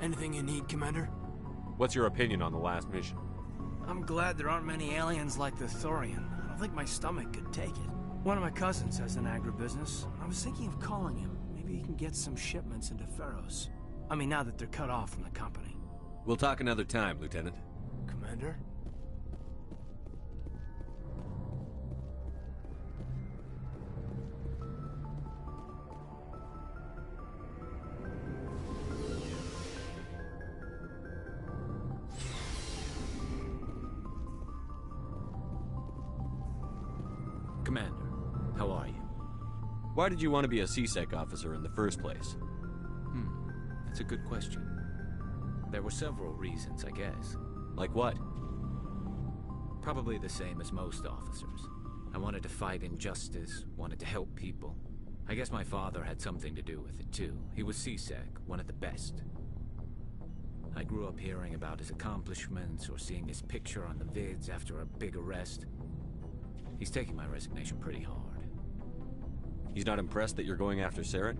Anything you need, Commander? What's your opinion on the last mission? I'm glad there aren't many aliens like the Thorian. I don't think my stomach could take it. One of my cousins has an agribusiness. I was thinking of calling him. Maybe he can get some shipments into Feros. I mean, now that they're cut off from the company. We'll talk another time, Lieutenant. Commander? Commander, how are you? Why did you want to be a C-Sec officer in the first place? That's a good question. There were several reasons, I guess. Like what? Probably the same as most officers. I wanted to fight injustice, wanted to help people. I guess my father had something to do with it too. He was C-Sec, one of the best. I grew up hearing about his accomplishments or seeing his picture on the vids after a big arrest. He's taking my resignation pretty hard. He's not impressed that you're going after Saren?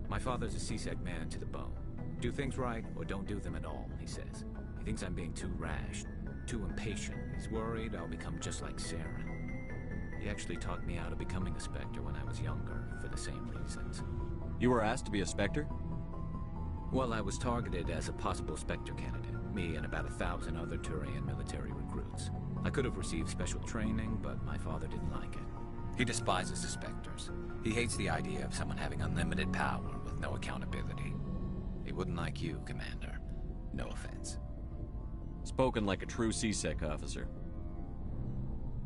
My father's a C-Sec man to the bone. Do things right or don't do them at all, he says. He thinks I'm being too rash, too impatient. He's worried I'll become just like Saren. He actually talked me out of becoming a Spectre when I was younger, for the same reasons. You were asked to be a Spectre? Well, I was targeted as a possible Spectre candidate. Me and about 1,000 other Turian military recruits. I could have received special training, but my father didn't like it. He despises the Spectres. He hates the idea of someone having unlimited power with no accountability. He wouldn't like you, Commander. No offense. Spoken like a true C-Sec officer.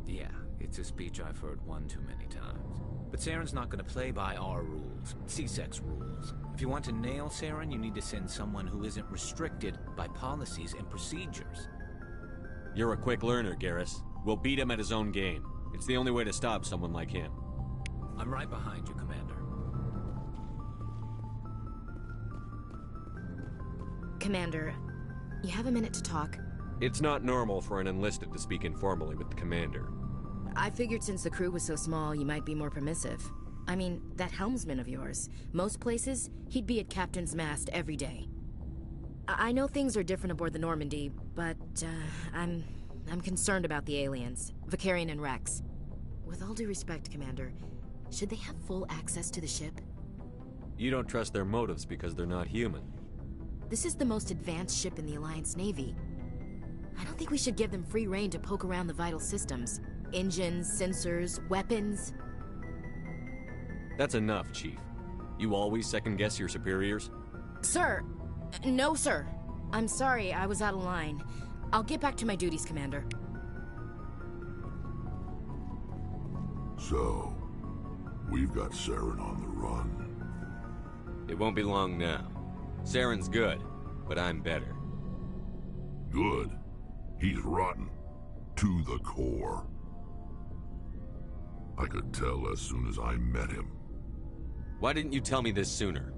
Yeah, it's a speech I've heard one too many times. But Saren's not going to play by our rules, C-Sec's rules. If you want to nail Saren, you need to send someone who isn't restricted by policies and procedures. You're a quick learner, Garrus. We'll beat him at his own game. It's the only way to stop someone like him. I'm right behind you, Commander. Commander, you have a minute to talk? It's not normal for an enlisted to speak informally with the commander. I figured since the crew was so small, you might be more permissive. I mean, that helmsman of yours. Most places, he'd be at Captain's Mast every day. I know things are different aboard the Normandy, but, I'm concerned about the aliens, Vakarian and Rex. With all due respect, Commander, should they have full access to the ship? You don't trust their motives because they're not human. This is the most advanced ship in the Alliance Navy. I don't think we should give them free rein to poke around the vital systems. Engines, sensors, weapons. That's enough, Chief. You always second-guess your superiors? Sir! No, sir. I'm sorry, I was out of line. I'll get back to my duties, Commander. So, we've got Saren on the run. It won't be long now. Saren's good, but I'm better. Good. He's rotten. To the core. I could tell as soon as I met him. Why didn't you tell me this sooner?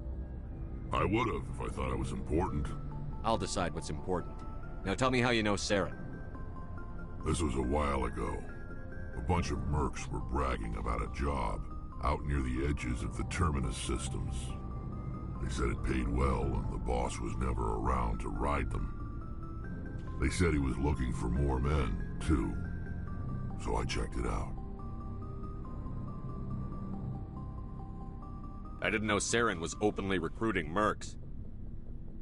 I would have if I thought it was important. I'll decide what's important. Now tell me how you know Saren. This was a while ago. A bunch of mercs were bragging about a job out near the edges of the Terminus systems. They said it paid well and the boss was never around to ride them. They said he was looking for more men, too. So I checked it out. I didn't know Saren was openly recruiting mercs.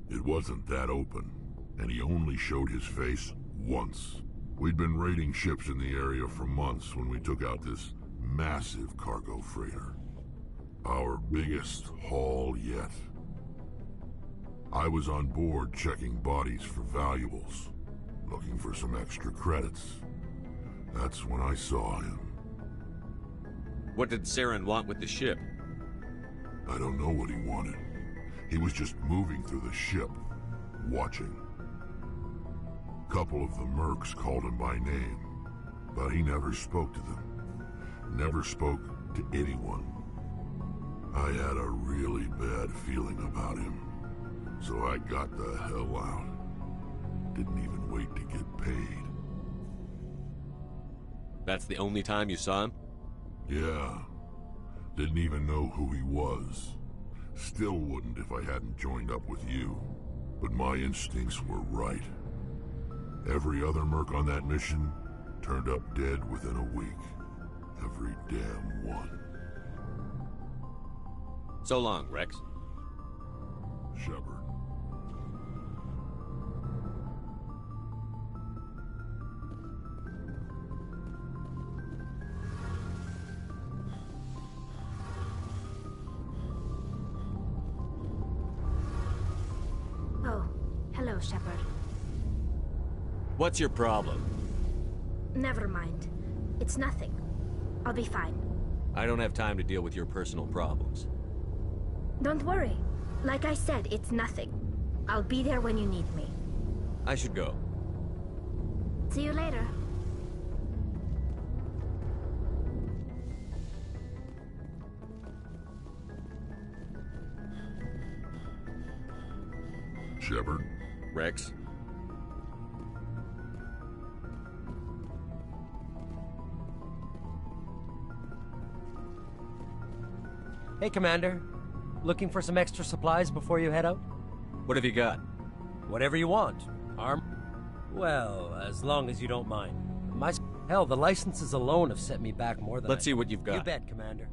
It wasn't that open, and he only showed his face once. We'd been raiding ships in the area for months when we took out this massive cargo freighter. Our biggest haul yet. I was on board checking bodies for valuables, looking for some extra credits. That's when I saw him. What did Saren want with the ship? I don't know what he wanted. He was just moving through the ship, watching. A couple of the mercs called him by name, but he never spoke to them. Never spoke to anyone. I had a really bad feeling about him, so I got the hell out. Didn't even wait to get paid. That's the only time you saw him? Yeah. Didn't even know who he was. Still wouldn't if I hadn't joined up with you. But my instincts were right. Every other merc on that mission turned up dead within a week. Every damn one. So long, Rex. Shepard. Oh, hello, Shepard. What's your problem? Never mind. It's nothing. I'll be fine. I don't have time to deal with your personal problems. Don't worry. Like I said, it's nothing. I'll be there when you need me. I should go. See you later. Shepard? Rex? Hey, Commander. Looking for some extra supplies before you head out? What have you got? Whatever you want. Well, as long as you don't mind. Hell, the licenses alone have set me back more than Let's see what you've got. You bet, Commander.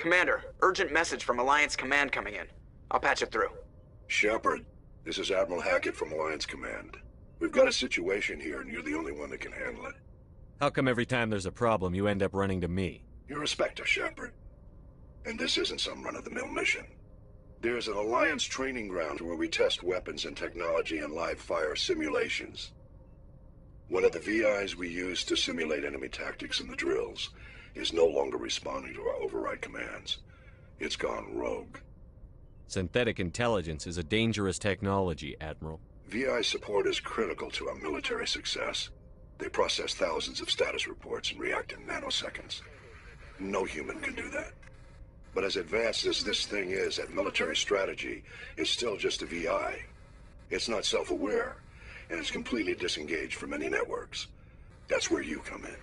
Commander, urgent message from Alliance Command coming in. I'll patch it through. Shepard, this is Admiral Hackett from Alliance Command. We've got a situation here, and you're the only one that can handle it. How come every time there's a problem, you end up running to me? You're a Spectre, Shepard. And this isn't some run-of-the-mill mission. There's an Alliance training ground where we test weapons and technology in live-fire simulations. One of the VIs we use to simulate enemy tactics in the drills is no longer responding to our override commands. It's gone rogue. Synthetic intelligence is a dangerous technology, Admiral. VI support is critical to our military success. They process thousands of status reports and react in nanoseconds. No human can do that. But as advanced as this thing is at military strategy, it's still just a VI. It's not self-aware, and it's completely disengaged from any networks. That's where you come in.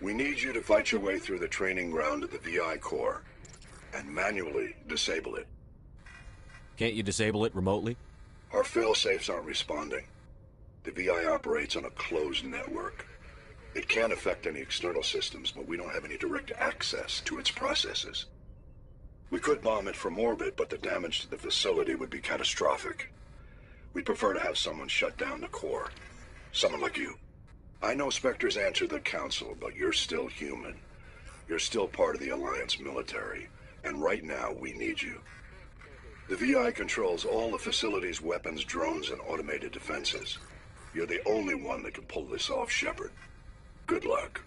We need you to fight your way through the training ground of the VI core, and manually disable it. Can't you disable it remotely? Our fail-safes aren't responding. The VI operates on a closed network. It can't affect any external systems, but we don't have any direct access to its processes. We could bomb it from orbit, but the damage to the facility would be catastrophic. We'd prefer to have someone shut down the core. Someone like you. I know Spectres answer the Council, but you're still human. You're still part of the Alliance military, and right now we need you. The VI controls all the facility's weapons, drones, and automated defenses. You're the only one that can pull this off, Shepard. Good luck.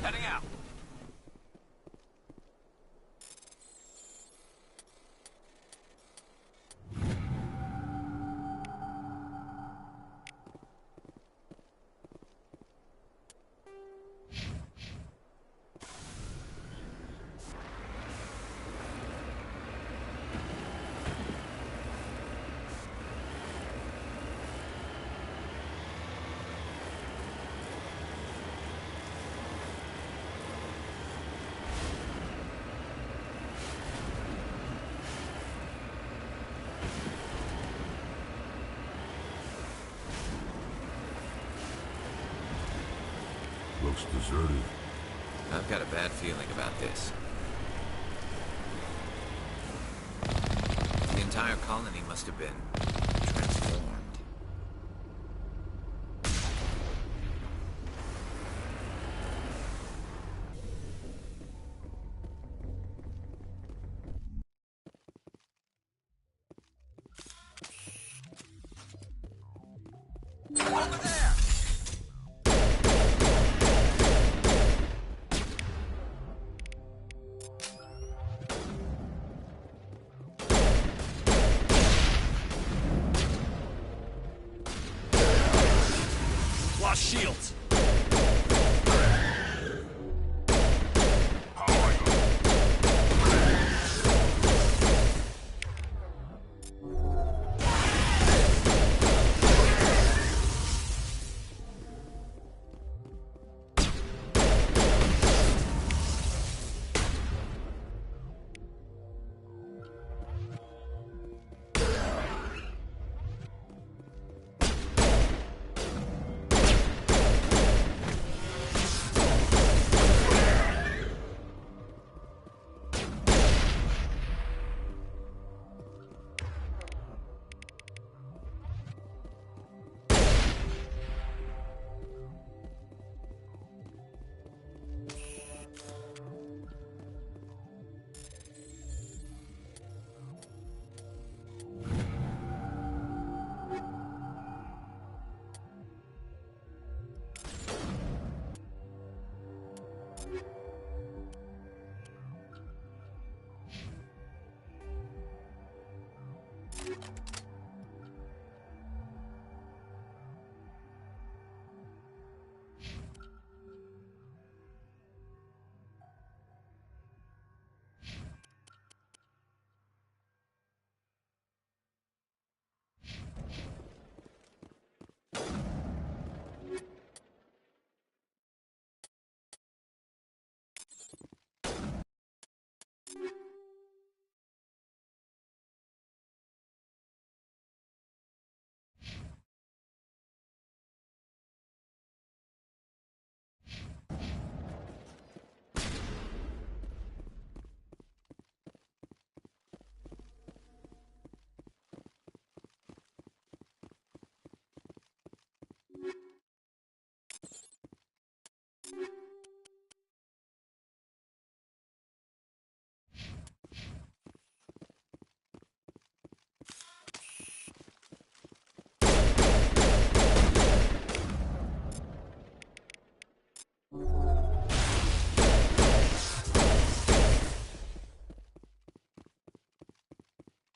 Heading out. Looks deserted. I've got a bad feeling about this. The entire colony must have been transformed. Over there!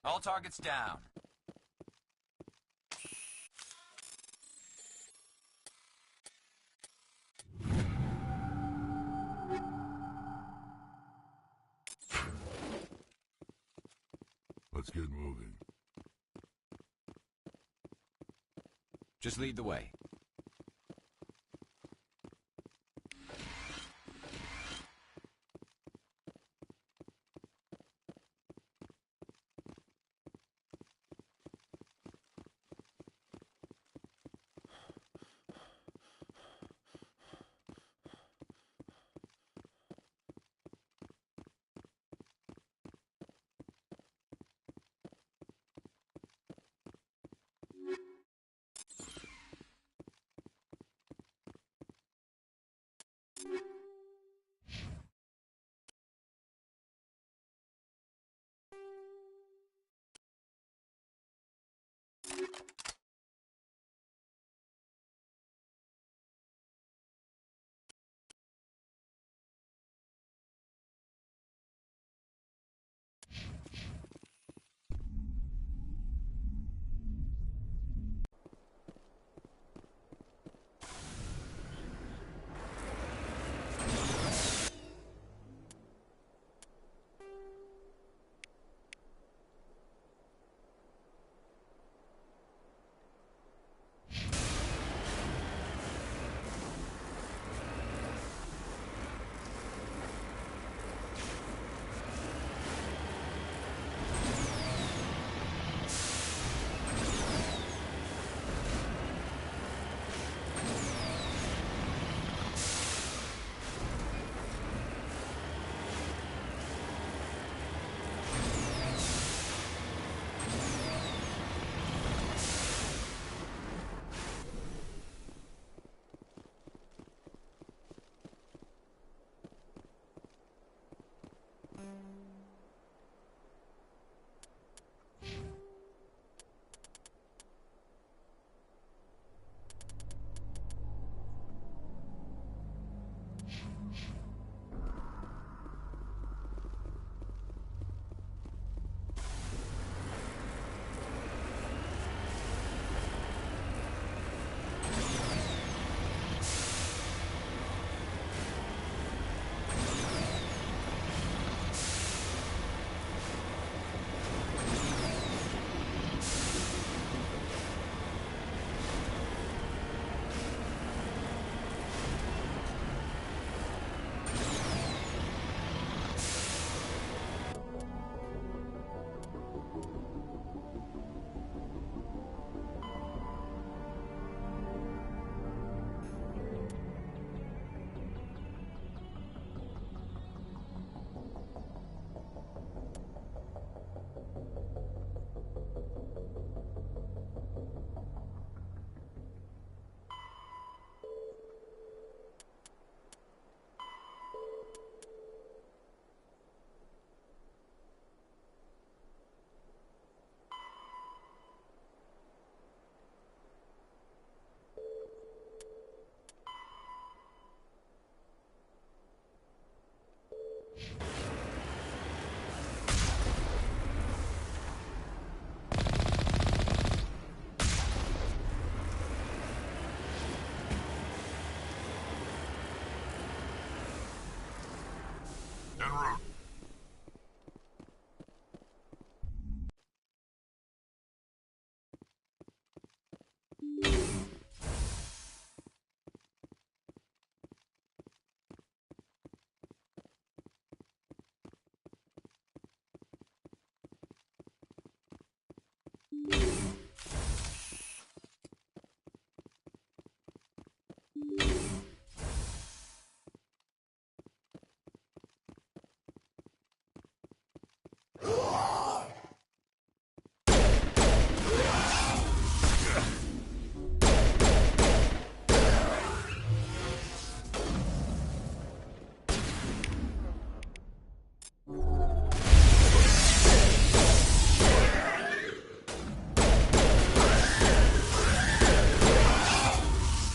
All targets down. Let's get moving. Just lead the way. En route.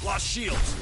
Lost shields.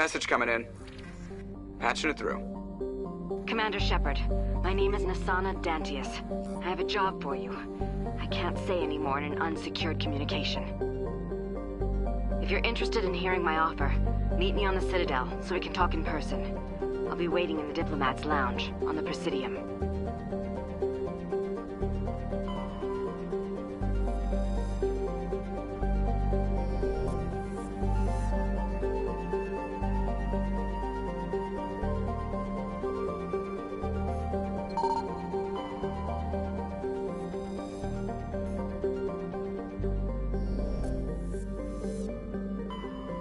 Message coming in. Patching it through. Commander Shepard, my name is Nasana Dantius. I have a job for you. I can't say any more in an unsecured communication. If you're interested in hearing my offer, meet me on the Citadel so we can talk in person. I'll be waiting in the Diplomat's Lounge on the Presidium.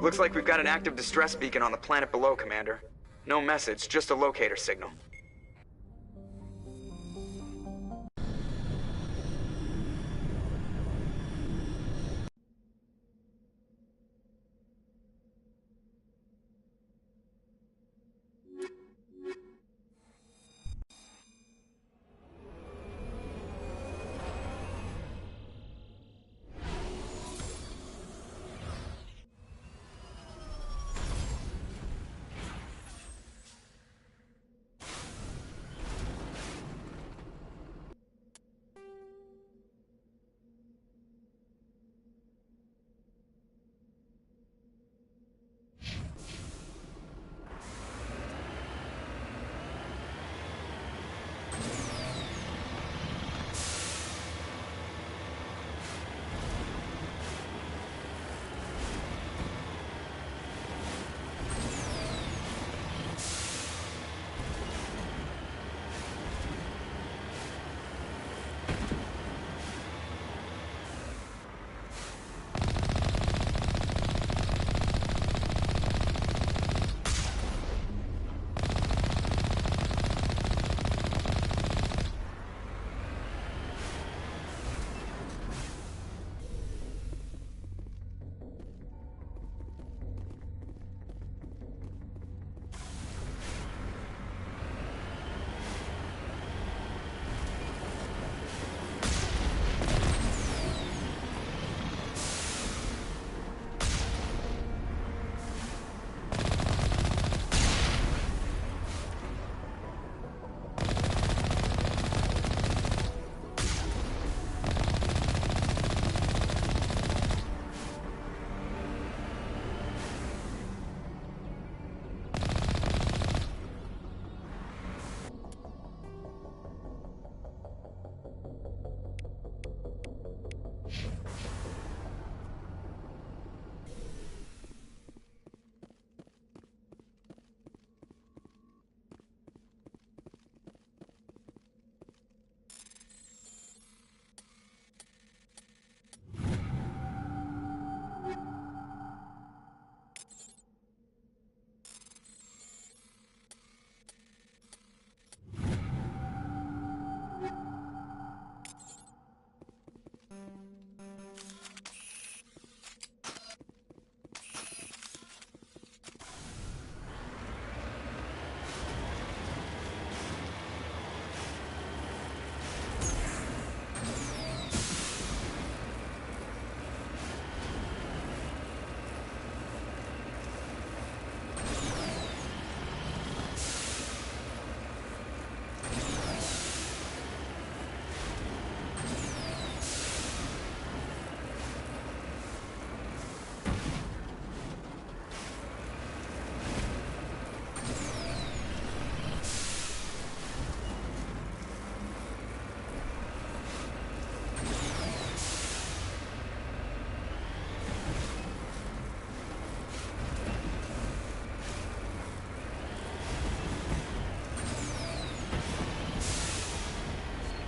Looks like we've got an active distress beacon on the planet below, Commander. No message, just a locator signal.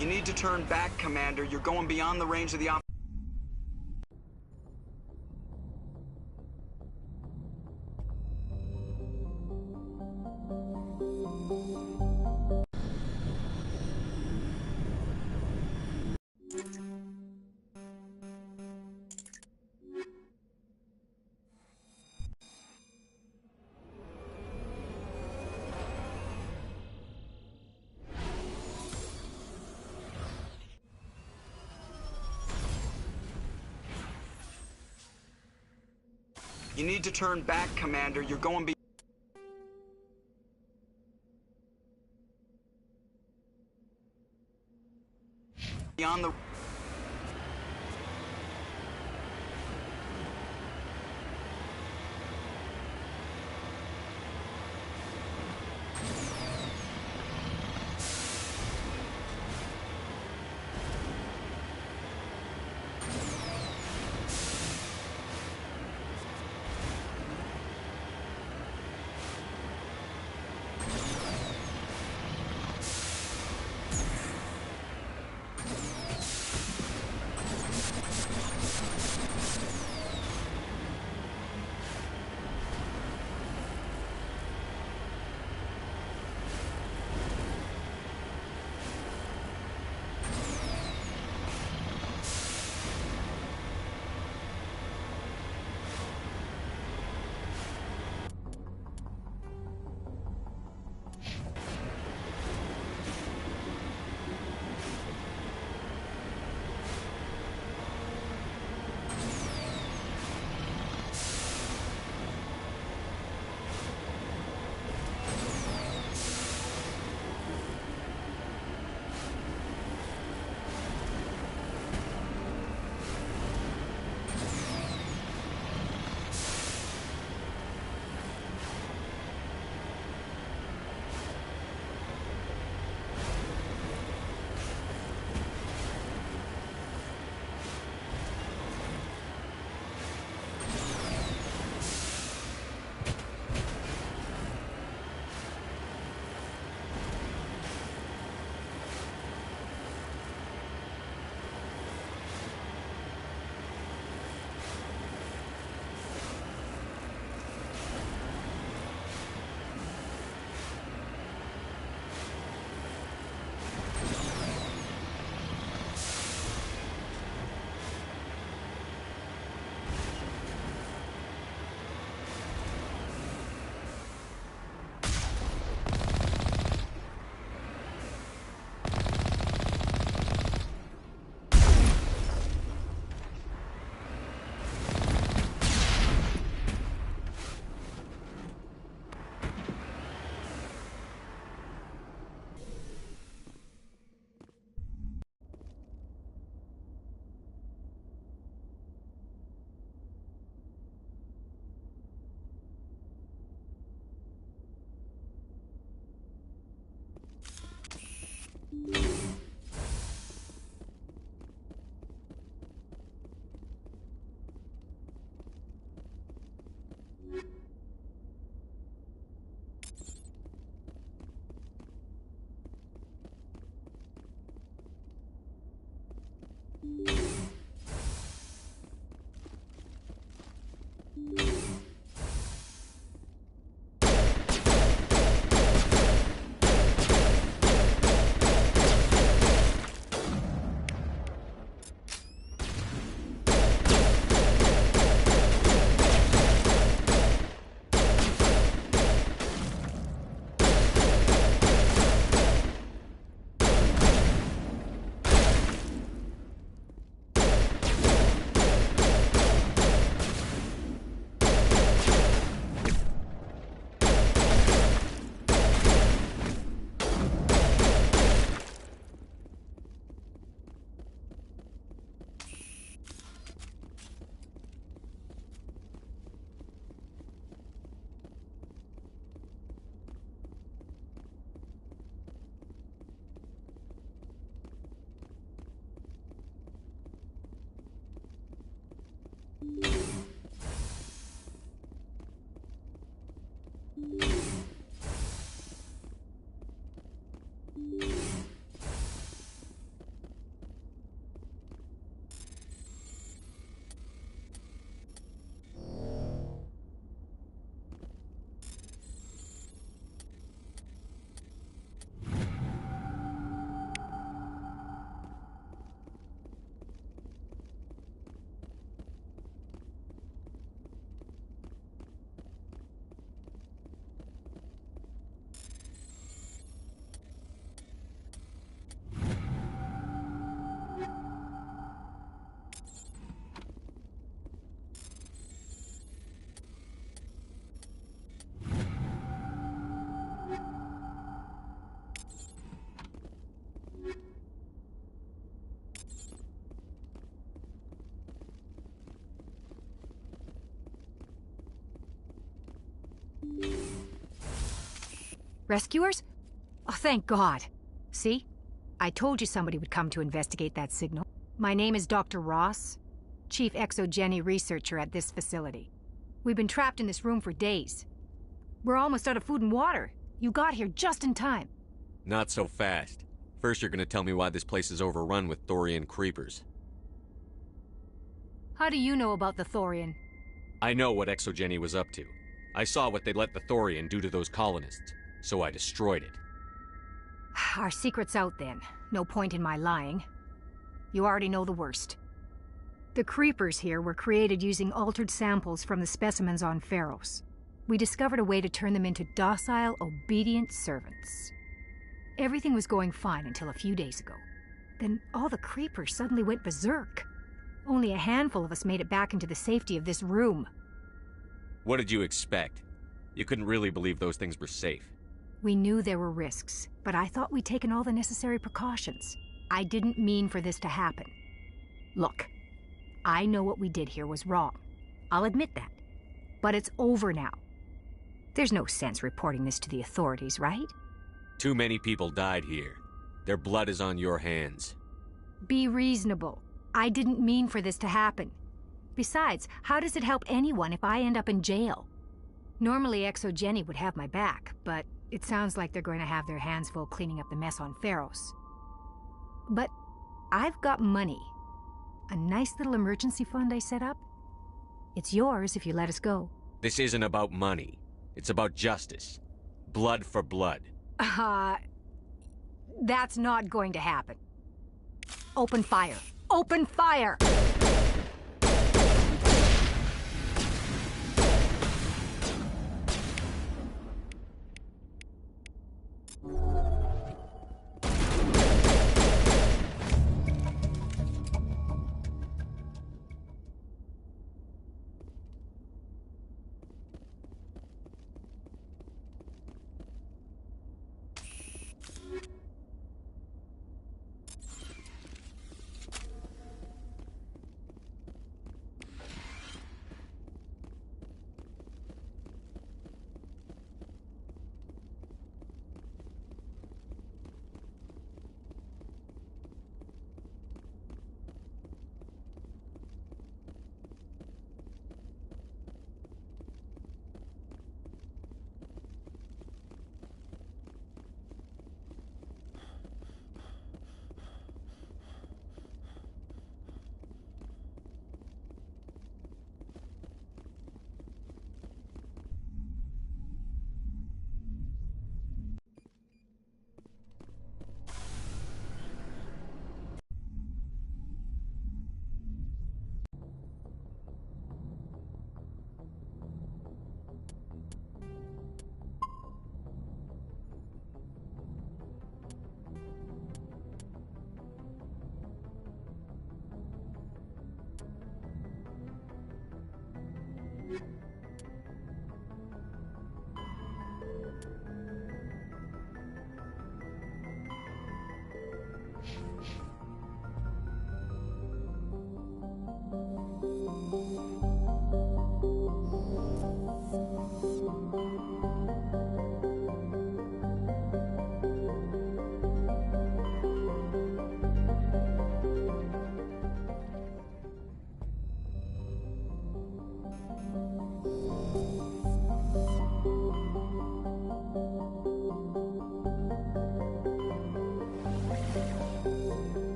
You need to turn back, Commander. You're going beyond the range of the op. You need to turn back, Commander. You're going beyond the... Rescuers? Oh, thank God. See? I told you somebody would come to investigate that signal. My name is Dr. Ross, Chief Exogeny Researcher at this facility. We've been trapped in this room for days. We're almost out of food and water. You got here just in time. Not so fast. First you're gonna tell me why this place is overrun with Thorian creepers. How do you know about the Thorian? I know what Exogeny was up to. I saw what they let the Thorian do to those colonists, so I destroyed it. Our secret's out then. No point in my lying. You already know the worst. The creepers here were created using altered samples from the specimens on Pharos. We discovered a way to turn them into docile, obedient servants. Everything was going fine until a few days ago. Then all the creepers suddenly went berserk. Only a handful of us made it back into the safety of this room. What did you expect? You couldn't really believe those things were safe. We knew there were risks, but I thought we'd taken all the necessary precautions. I didn't mean for this to happen. Look, I know what we did here was wrong. I'll admit that. But it's over now. There's no sense reporting this to the authorities, right? Too many people died here. Their blood is on your hands. Be reasonable. I didn't mean for this to happen. Besides, how does it help anyone if I end up in jail? Normally Exogeny would have my back, but it sounds like they're going to have their hands full cleaning up the mess on Pharos. But I've got money. A nice little emergency fund I set up. It's yours if you let us go. This isn't about money. It's about justice. Blood for blood. That's not going to happen. Open fire. Open fire!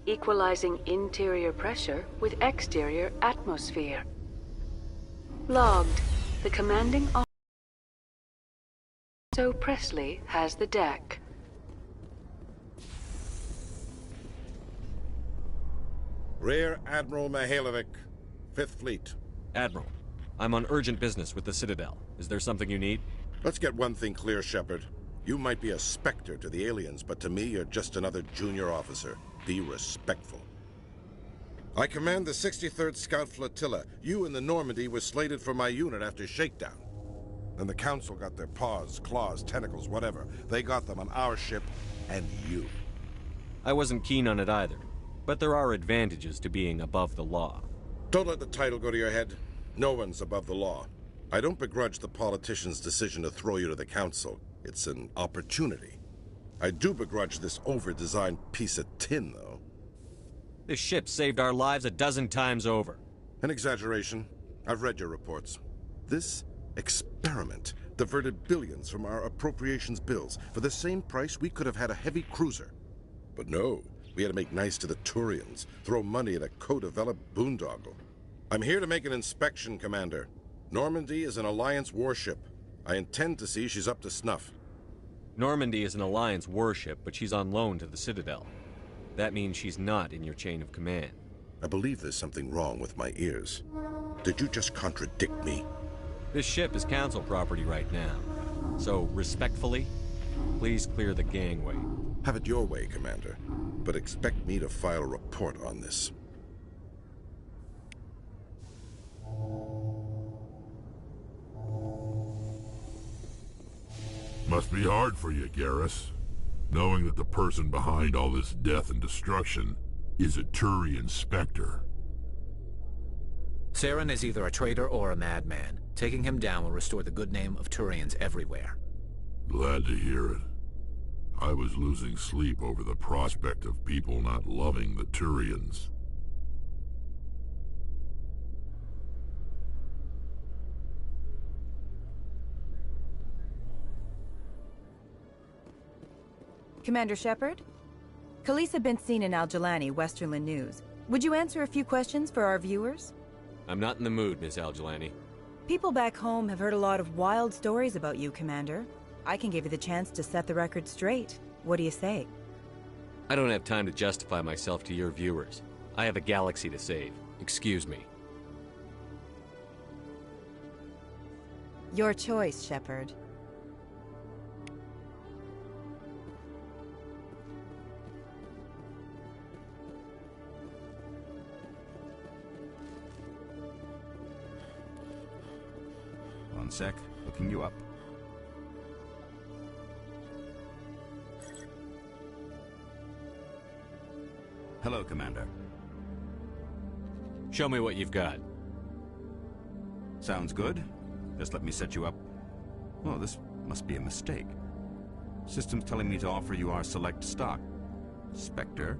equalizing interior pressure with exterior atmosphere. Logged. The commanding officer Presley has the deck. Rear Admiral Mihailovic, 5th Fleet. Admiral, I'm on urgent business with the Citadel. Is there something you need? Let's get one thing clear, Shepard. You might be a Spectre to the aliens, but to me, you're just another junior officer. Be respectful. I command the 63rd Scout Flotilla. You and the Normandy were slated for my unit after shakedown. Then the Council got their paws, claws, tentacles, whatever. They got them on our ship, and you. I wasn't keen on it either, but there are advantages to being above the law. Don't let the title go to your head. No one's above the law. I don't begrudge the politician's decision to throw you to the Council. It's an opportunity. I do begrudge this over-designed piece of tin, though. This ship saved our lives a dozen times over. An exaggeration. I've read your reports. This experiment diverted billions from our appropriations bills. For the same price, we could have had a heavy cruiser. But no, we had to make nice to the Turians, throw money at a co-developed boondoggle. I'm here to make an inspection, Commander. Normandy is an Alliance warship. I intend to see she's up to snuff. Normandy is an Alliance warship, but she's on loan to the Citadel. That means she's not in your chain of command. I believe there's something wrong with my ears. Did you just contradict me? This ship is Council property right now. So, respectfully, please clear the gangway. Have it your way, Commander. But expect me to file a report on this. Must be hard for you, Garrus, knowing that the person behind all this death and destruction is a Turian Spectre. Saren is either a traitor or a madman. Taking him down will restore the good name of Turians everywhere. Glad to hear it. I was losing sleep over the prospect of people not loving the Turians. Commander Shepard? Khalisah been seen in Al-Jalani, Westerland News. Would you answer a few questions for our viewers? I'm not in the mood, Miss Al-Jalani. People back home have heard a lot of wild stories about you, Commander. I can give you the chance to set the record straight. What do you say? I don't have time to justify myself to your viewers. I have a galaxy to save. Excuse me. Your choice, Shepard. One sec, looking you up. Hello, Commander. Show me what you've got. Sounds good. Just let me set you up. Oh, this must be a mistake. System's telling me to offer you our select stock. Spectre?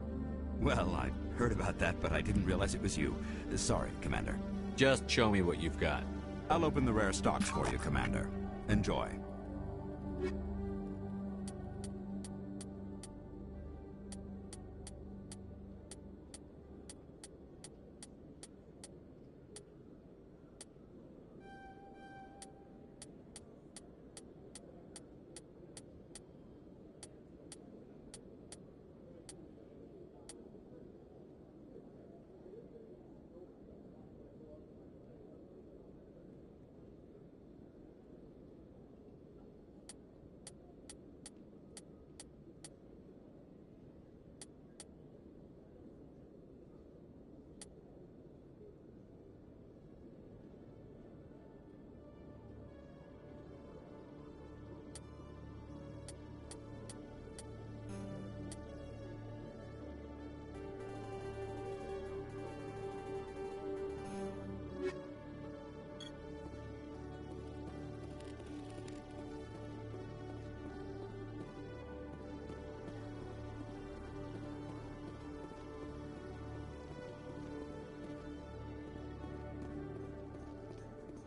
Well, I heard about that, but I didn't realize it was you. Sorry, Commander. Just show me what you've got. I'll open the rare stocks for you, Commander. Enjoy.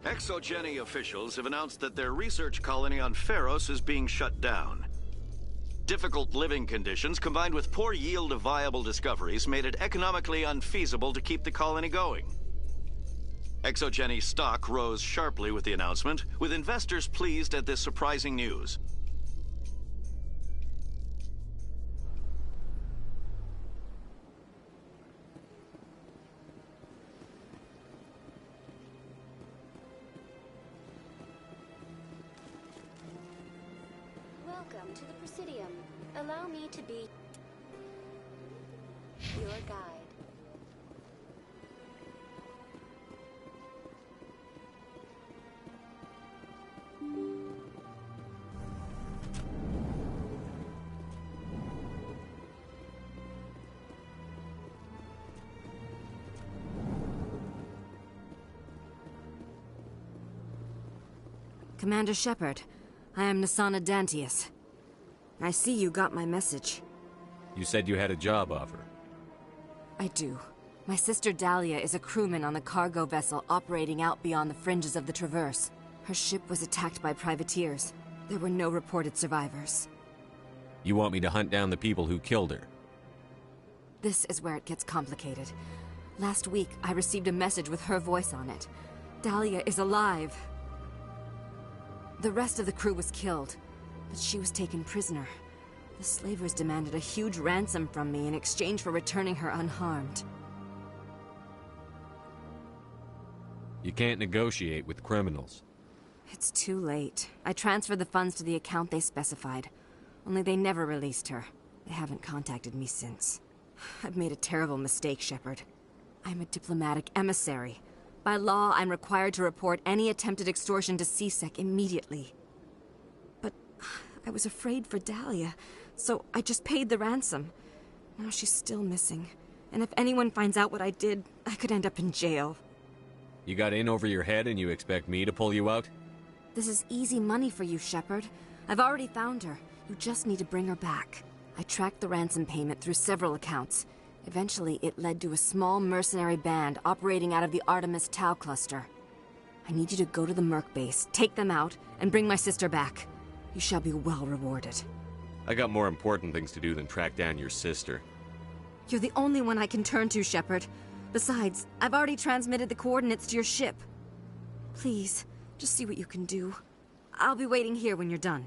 Exogeny officials have announced that their research colony on Feros is being shut down. Difficult living conditions combined with poor yield of viable discoveries made it economically unfeasible to keep the colony going. ExoGeni's stock rose sharply with the announcement, with investors pleased at this surprising news. Welcome to the Presidium. Allow me to be your guide. Commander Shepard, I am Nassana Dantius. I see you got my message. You said you had a job offer. I do. My sister Dahlia is a crewman on the cargo vessel operating out beyond the fringes of the Traverse. Her ship was attacked by privateers. There were no reported survivors. You want me to hunt down the people who killed her? This is where it gets complicated. Last week, I received a message with her voice on it. Dahlia is alive. The rest of the crew was killed, but she was taken prisoner. The slavers demanded a huge ransom from me in exchange for returning her unharmed. You can't negotiate with criminals. It's too late. I transferred the funds to the account they specified. Only they never released her. They haven't contacted me since. I've made a terrible mistake, Shepard. I'm a diplomatic emissary. By law, I'm required to report any attempted extortion to C-Sec immediately. But I was afraid for Dahlia, so I just paid the ransom. Now she's still missing. And if anyone finds out what I did, I could end up in jail. You got in over your head and you expect me to pull you out? This is easy money for you, Shepard. I've already found her. You just need to bring her back. I tracked the ransom payment through several accounts. Eventually, it led to a small mercenary band operating out of the Artemis Tau cluster. I need you to go to the Merc base, take them out, and bring my sister back. You shall be well rewarded. I got more important things to do than track down your sister. You're the only one I can turn to, Shepard. Besides, I've already transmitted the coordinates to your ship. Please, just see what you can do. I'll be waiting here when you're done.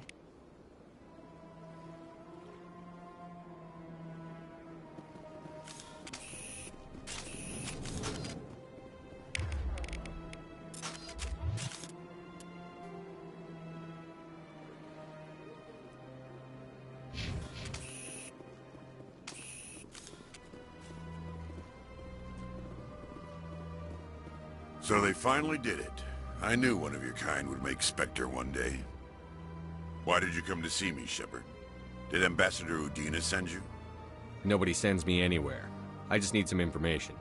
So they finally did it. I knew one of your kind would make Spectre one day. Why did you come to see me, Shepard? Did Ambassador Udina send you? Nobody sends me anywhere. I just need some information.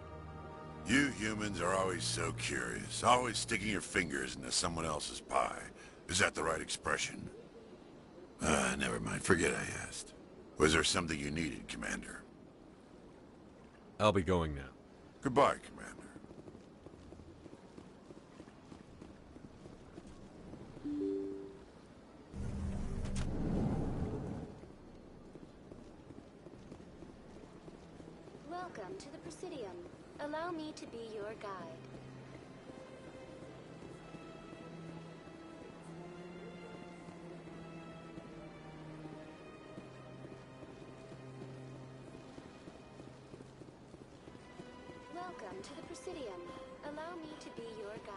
You humans are always so curious, always sticking your fingers into someone else's pie. Is that the right expression? Never mind. Forget I asked. Was there something you needed, Commander? I'll be going now. Goodbye, Commander. Welcome to the Presidium. Allow me to be your guide. Welcome to the Presidium. Allow me to be your guide.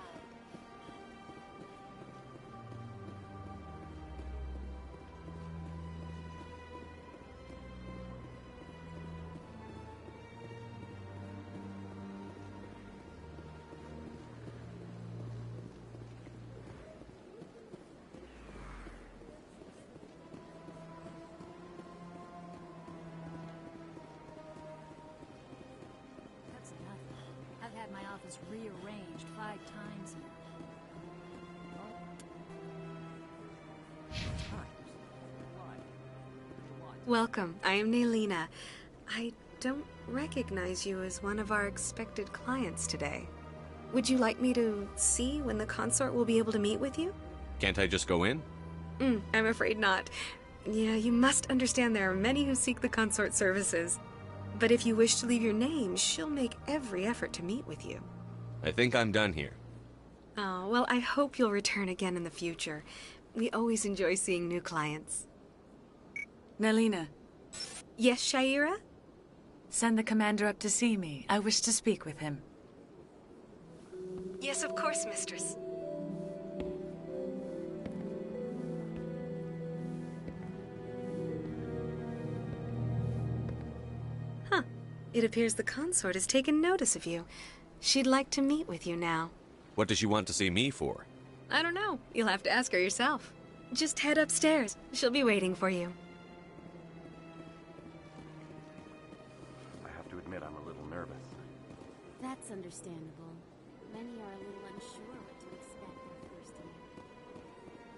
I've had my office rearranged 5 times Welcome. I am Naylina. I don't recognize you as one of our expected clients today. Would you like me to see when the consort will be able to meet with you? Can't I just go in? I'm afraid not. Yeah, you must understand there are many who seek the consort services. But if you wish to leave your name, she'll make every effort to meet with you. I think I'm done here. Oh, well, I hope you'll return again in the future. We always enjoy seeing new clients. Nelina. Yes, Shaira? Send the commander up to see me. I wish to speak with him. Yes, of course, mistress. Huh. It appears the consort has taken notice of you. She'd like to meet with you now. What does she want to see me for? I don't know. You'll have to ask her yourself. Just head upstairs. She'll be waiting for you. I have to admit I'm a little nervous. That's understandable. Many are a little unsure what to expect their first year.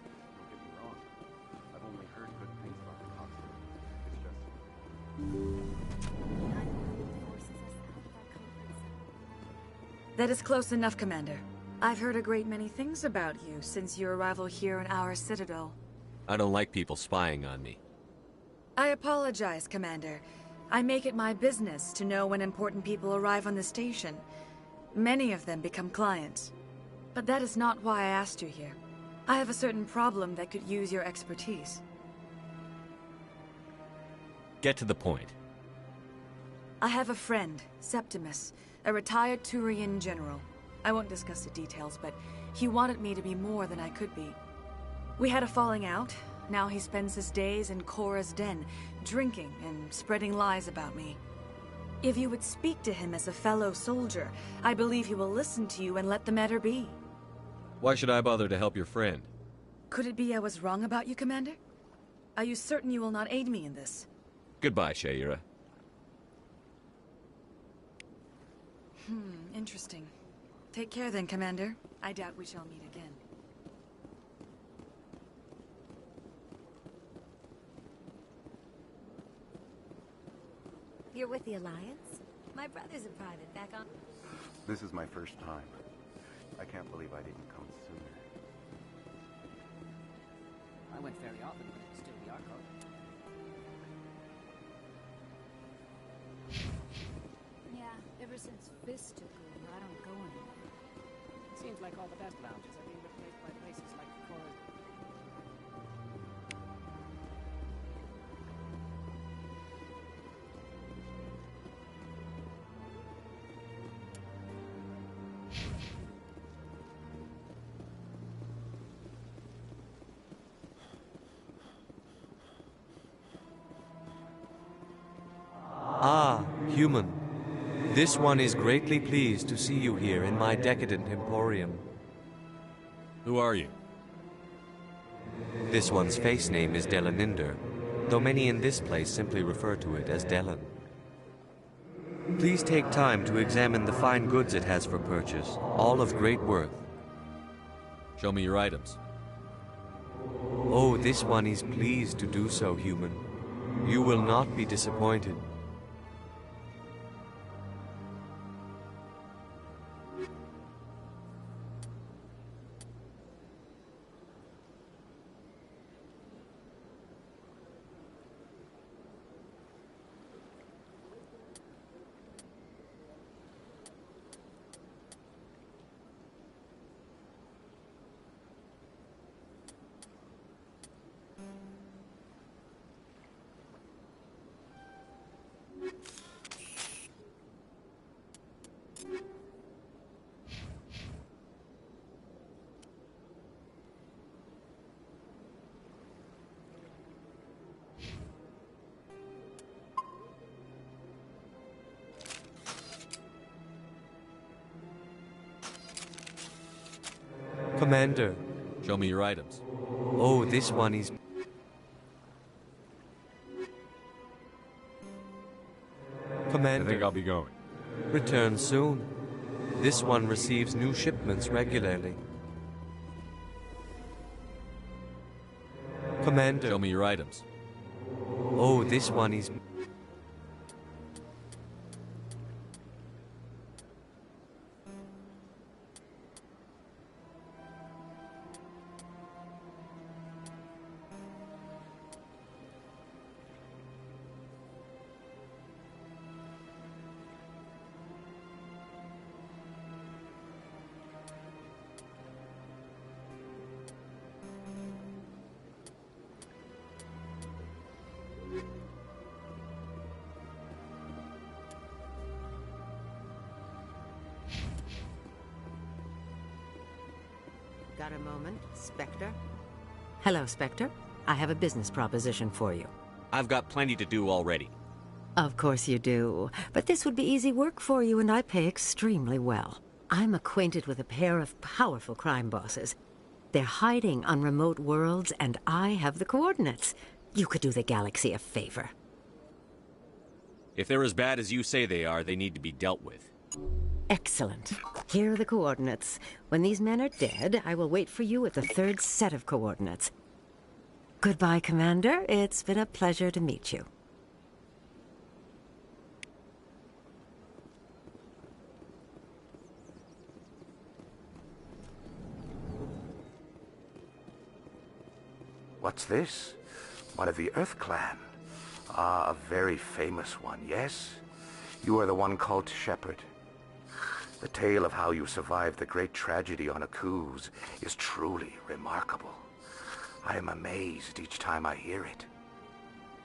Don't get me wrong. I've only heard good things about the consort. It's just... That is close enough, Commander. I've heard a great many things about you since your arrival here in our citadel. I don't like people spying on me. I apologize, Commander. I make it my business to know when important people arrive on the station. Many of them become clients. But that is not why I asked you here. I have a certain problem that could use your expertise. Get to the point. I have a friend, Septimus, a retired Turian general. I won't discuss the details, but he wanted me to be more than I could be. We had a falling out. Now he spends his days in Korra's den, drinking and spreading lies about me. If you would speak to him as a fellow soldier, I believe he will listen to you and let the matter be. Why should I bother to help your friend? Could it be I was wrong about you, Commander? Are you certain you will not aid me in this? Goodbye, Shaira. Interesting. Take care then, Commander. I doubt we shall meet again. You're with the Alliance? My brother's a private back on... This is my first time. I can't believe I didn't come sooner. I went very often, but it's still the Arco. Yeah, ever since Fist took over, I don't go anywhere. It seems like all the best lounges are being replaced by places like Korra's. Ah, human. This one is greatly pleased to see you here in my decadent emporium. Who are you? This one's face name is Delaninder, though many in this place simply refer to it as Delan. Please take time to examine the fine goods it has for purchase, all of great worth. Show me your items. Oh, this one is pleased to do so, human. You will not be disappointed. Commander. Show me your items. Oh, this one is... Commander. I think I'll be going. Return soon. This one receives new shipments regularly. Commander. Show me your items. Oh, this one is... Got a moment, Spectre? Hello, Spectre. I have a business proposition for you. I've got plenty to do already. Of course you do. But this would be easy work for you, and I pay extremely well. I'm acquainted with a pair of powerful crime bosses. They're hiding on remote worlds, and I have the coordinates. You could do the galaxy a favor. If they're as bad as you say they are, they need to be dealt with. Excellent. Here are the coordinates. When these men are dead, I will wait for you at the third set of coordinates. Goodbye, Commander. It's been a pleasure to meet you. What's this? One of the Earth Clan. Ah, a very famous one, yes? You are the one called Shepard. The tale of how you survived the great tragedy on Akuz is truly remarkable. I am amazed each time I hear it.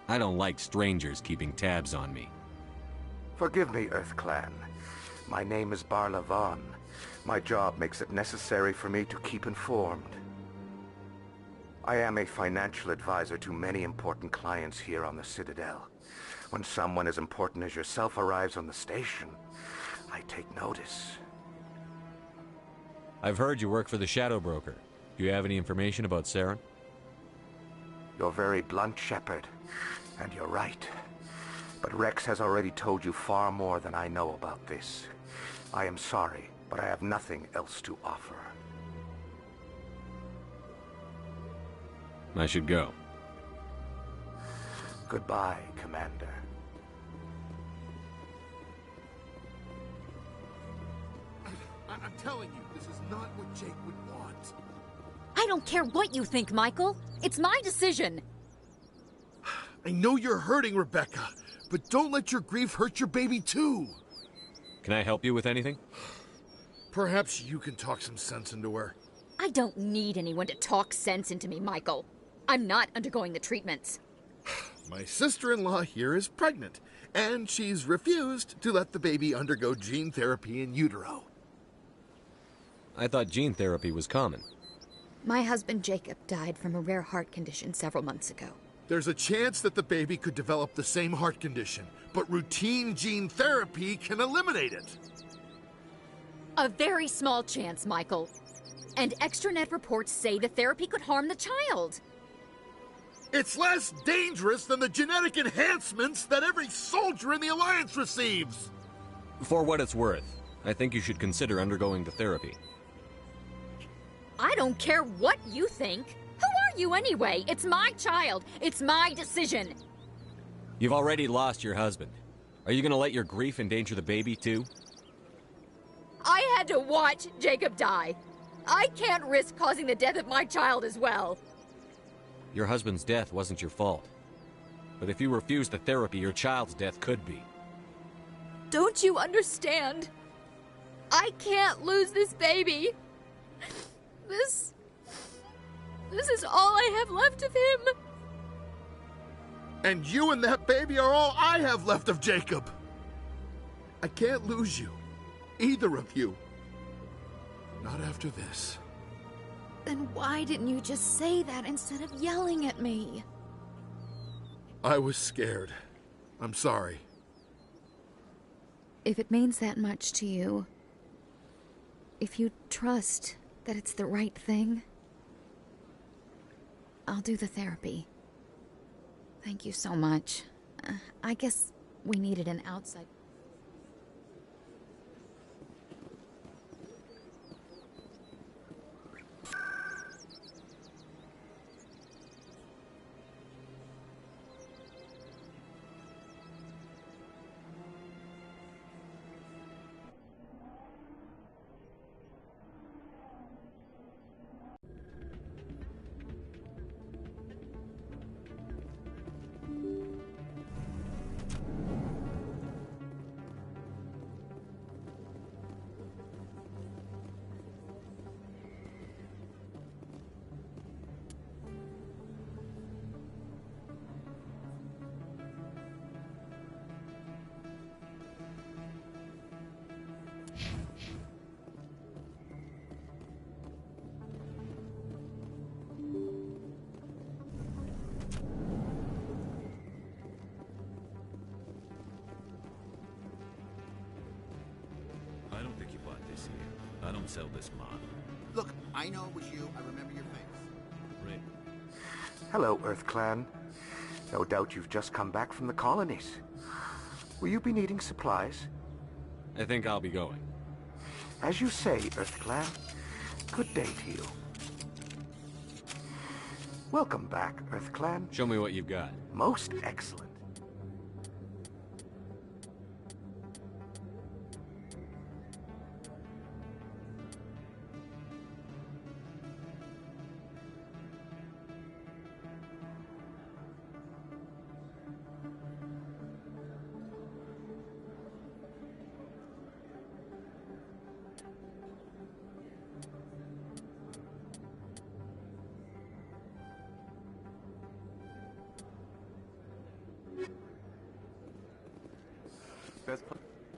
I don't like strangers keeping tabs on me. Forgive me, Earth Clan. My name is Barla Vaughn. My job makes it necessary for me to keep informed. I am a financial advisor to many important clients here on the Citadel. When someone as important as yourself arrives on the station, I take notice. I've heard you work for the Shadow Broker. Do you have any information about Saren? You're very blunt, Shepard, and you're right. But Rex has already told you far more than I know about this. I am sorry, but I have nothing else to offer. I should go. Goodbye, Commander. I'm telling you, this is not what Jake would want. I don't care what you think, Michael. It's my decision. I know you're hurting, Rebecca, but don't let your grief hurt your baby, too. Can I help you with anything? Perhaps you can talk some sense into her. I don't need anyone to talk sense into me, Michael. I'm not undergoing the treatments. My sister-in-law here is pregnant, and she's refused to let the baby undergo gene therapy in utero. I thought gene therapy was common. My husband Jacob died from a rare heart condition several months ago. There's a chance that the baby could develop the same heart condition, but routine gene therapy can eliminate it. A very small chance, Michael. And extranet reports say the therapy could harm the child. It's less dangerous than the genetic enhancements that every soldier in the Alliance receives. For what it's worth, I think you should consider undergoing the therapy. I don't care what you think. Who are you anyway? It's my child. It's my decision. You've already lost your husband. Are you going to let your grief endanger the baby, too? I had to watch Jacob die. I can't risk causing the death of my child as well. Your husband's death wasn't your fault. But if you refuse the therapy, your child's death could be. Don't you understand? I can't lose this baby. This is all I have left of him. And you and that baby are all I have left of Jacob. I can't lose you. Either of you. Not after this. Then why didn't you just say that instead of yelling at me? I was scared. I'm sorry. If it means that much to you, if you trust that it's the right thing, I'll do the therapy. Thank you so much. I guess we needed an outside... sell this model. Look, I know it was you. I remember your face. Rick. Hello, Earth Clan. No doubt you've just come back from the colonies. Will you be needing supplies? I think I'll be going. As you say, Earth Clan. Good day to you. Welcome back, Earth Clan. Show me what you've got. Most excellent.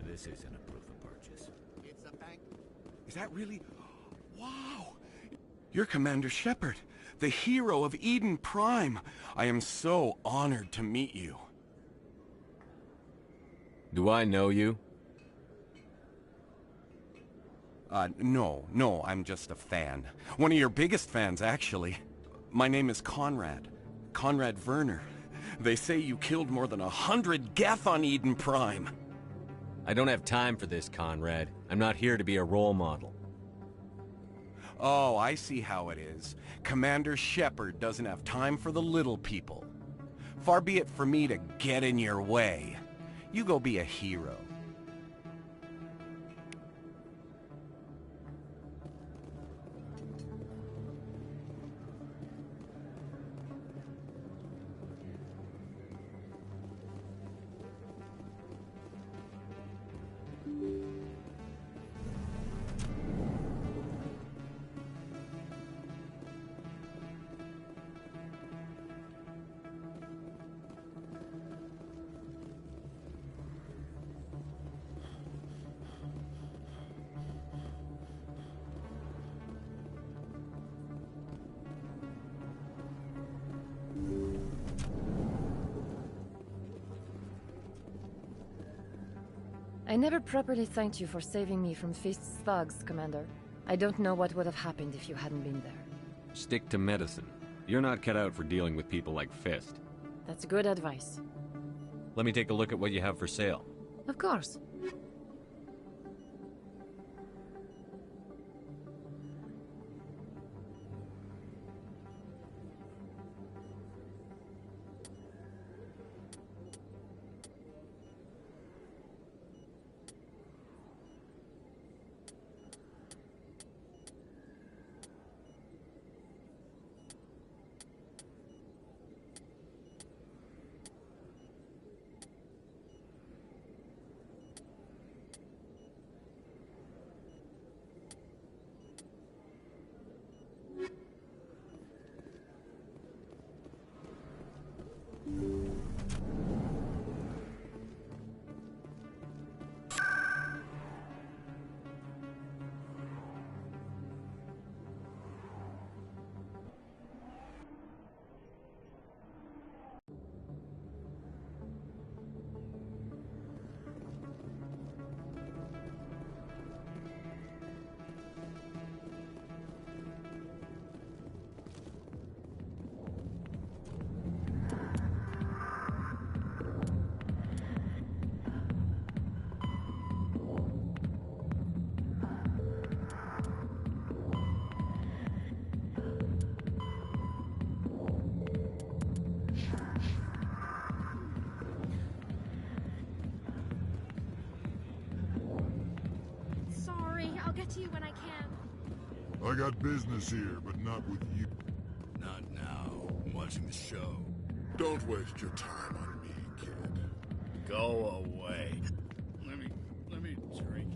This isn't a proof of purchase. It's a bank. Is that really... Wow! You're Commander Shepard, the hero of Eden Prime. I am so honored to meet you. Do I know you? No, I'm just a fan. One of your biggest fans, actually. My name is Conrad. Conrad Werner. They say you killed more than 100 Geth on Eden Prime. I don't have time for this, Conrad. I'm not here to be a role model. Oh, I see how it is. Commander Shepard doesn't have time for the little people. Far be it for me to get in your way. You go be a hero. I never properly thanked you for saving me from Fist's thugs, Commander. I don't know what would have happened if you hadn't been there. Stick to medicine. You're not cut out for dealing with people like Fist. That's good advice. Let me take a look at what you have for sale. Of course. I'll get to you when I can. I got business here, but not with you. Not now. I'm watching the show. Don't waste your time on me, kid. Go away. Let me drink.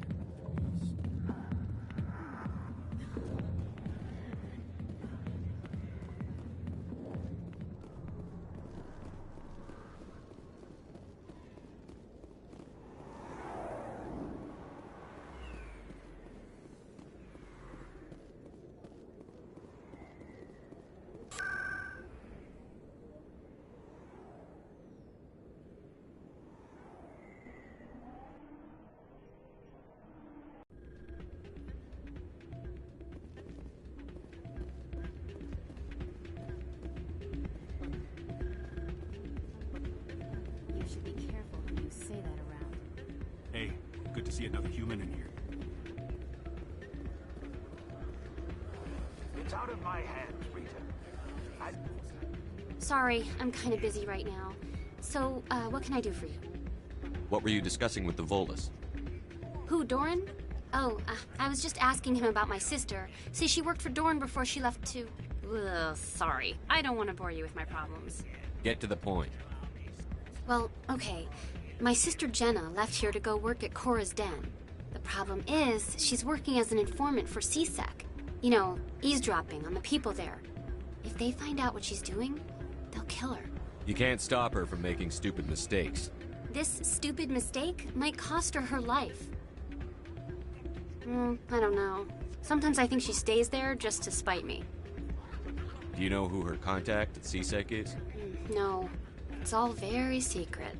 should be careful who you say that around. Hey, good to see another human in here. It's out of my hands, Rita. Sorry, I'm kind of busy right now. So, what can I do for you? What were you discussing with the Volus? Who, Doran? Oh, I was just asking him about my sister. See, she worked for Doran before she left to... Ugh, sorry. I don't want to bore you with my problems. Get to the point. Well, okay. My sister Jenna left here to go work at Cora's Den. The problem is, she's working as an informant for CSEC. You know, eavesdropping on the people there. If they find out what she's doing, they'll kill her. You can't stop her from making stupid mistakes. This stupid mistake might cost her her life. I don't know. Sometimes I think she stays there just to spite me. Do you know who her contact at CSEC is? No. It's all very secret.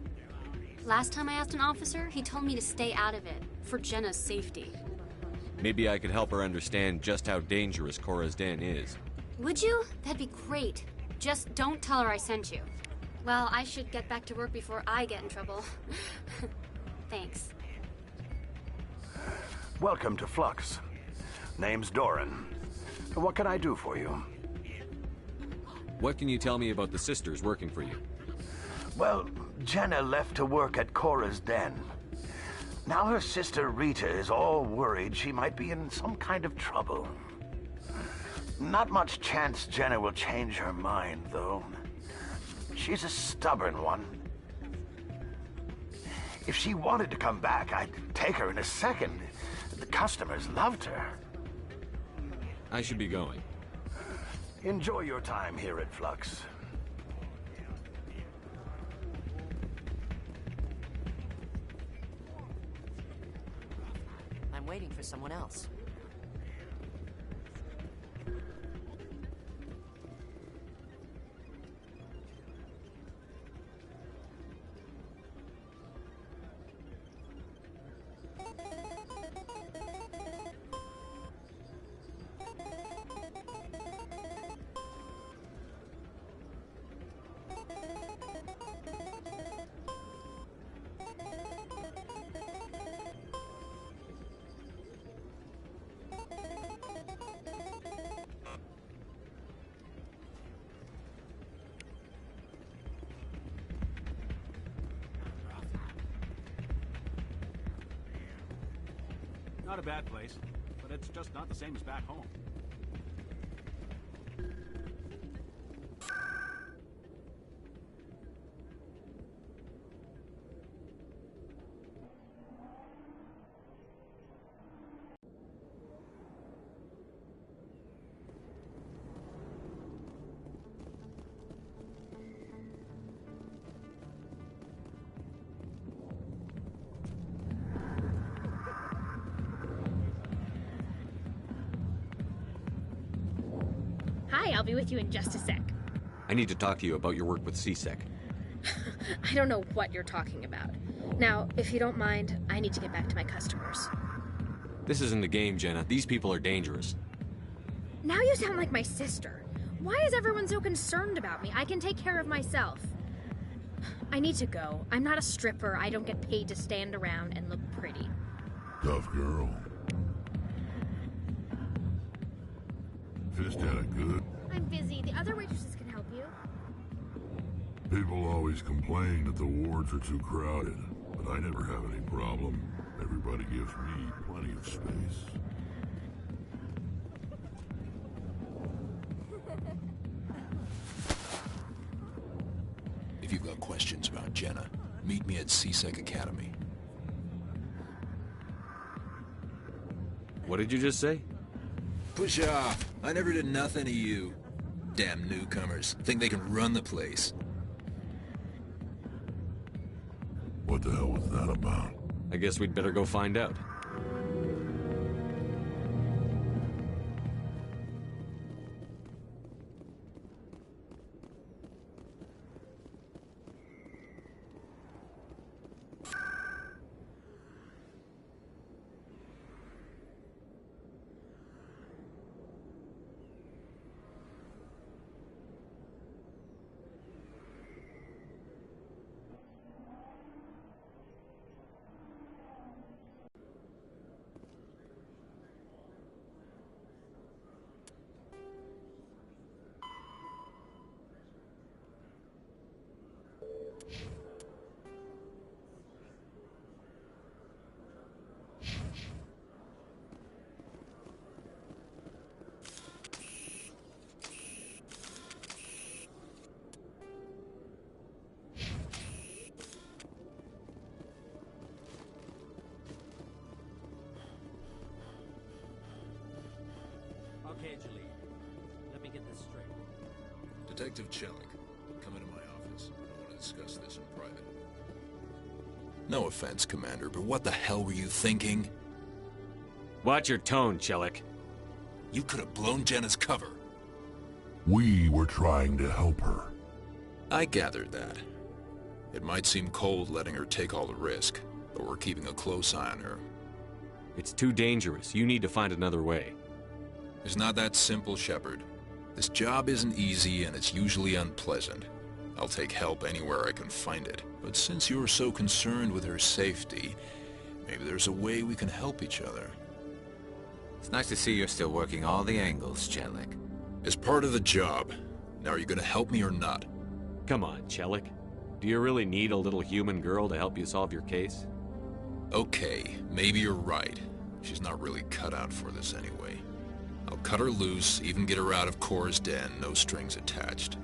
Last time I asked an officer, he told me to stay out of it, for Jenna's safety. Maybe I could help her understand just how dangerous Cora's Den is. Would you? That'd be great. Just don't tell her I sent you. Well, I should get back to work before I get in trouble. Thanks. Welcome to Flux. Name's Doran. What can I do for you? What can you tell me about the sisters working for you? Well, Jenna left to work at Cora's Den. Now her sister Rita is all worried she might be in some kind of trouble. Not much chance Jenna will change her mind, though. She's a stubborn one. If she wanted to come back, I'd take her in a second. The customers loved her. I should be going. Enjoy your time here at Flux. I'm waiting for someone else. Not a bad place, but it's just not the same as back home. Hi, I'll be with you in just a sec. I need to talk to you about your work with CSEC. I don't know what you're talking about. Now, if you don't mind, I need to get back to my customers. This isn't a game, Jenna. These people are dangerous. Now you sound like my sister. Why is everyone so concerned about me? I can take care of myself. I need to go. I'm not a stripper. I don't get paid to stand around and look pretty. Tough girl. Fist had it good. I'm busy. The other waitresses can help you. People always complain that the wards are too crowded, but I never have any problem. Everybody gives me plenty of space. If you've got questions about Jenna, meet me at CSEC Academy. What did you just say? Push off. I never did nothing to you. Damn newcomers. Think they can run the place. What the hell was that about? I guess we'd better go find out. Detective Chelik, come into my office. I want to discuss this in private. No offense, Commander, but what the hell were you thinking? Watch your tone, Chelik. You could have blown Jenna's cover. We were trying to help her. I gathered that. It might seem cold letting her take all the risk, but we're keeping a close eye on her. It's too dangerous. You need to find another way. It's not that simple, Shepard. This job isn't easy and it's usually unpleasant. I'll take help anywhere I can find it. But since you're so concerned with her safety, maybe there's a way we can help each other. It's nice to see you're still working all the angles, Chelik. As part of the job. Now are you gonna help me or not? Come on, Chelik. Do you really need a little human girl to help you solve your case? Okay, maybe you're right. She's not really cut out for this anyway. I'll cut her loose, even get her out of Cora's den, no strings attached.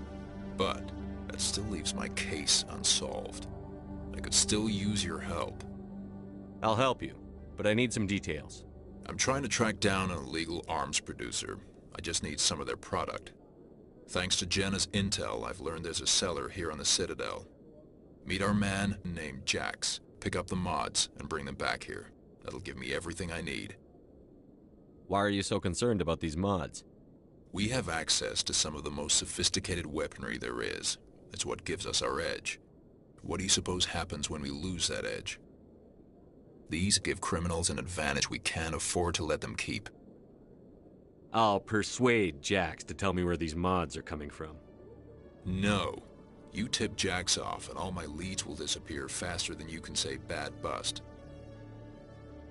But that still leaves my case unsolved. I could still use your help. I'll help you, but I need some details. I'm trying to track down an illegal arms producer. I just need some of their product. Thanks to Jenna's intel, I've learned there's a seller here on the Citadel. Meet our man named Jax. Pick up the mods and bring them back here. That'll give me everything I need. Why are you so concerned about these mods? We have access to some of the most sophisticated weaponry there is. It's what gives us our edge. What do you suppose happens when we lose that edge? These give criminals an advantage we can't afford to let them keep. I'll persuade Jax to tell me where these mods are coming from. No. You tip Jax off and all my leads will disappear faster than you can say bad bust.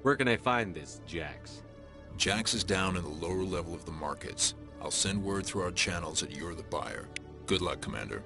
Where can I find this Jax? Jax is down in the lower level of the markets. I'll send word through our channels that you're the buyer. Good luck, Commander.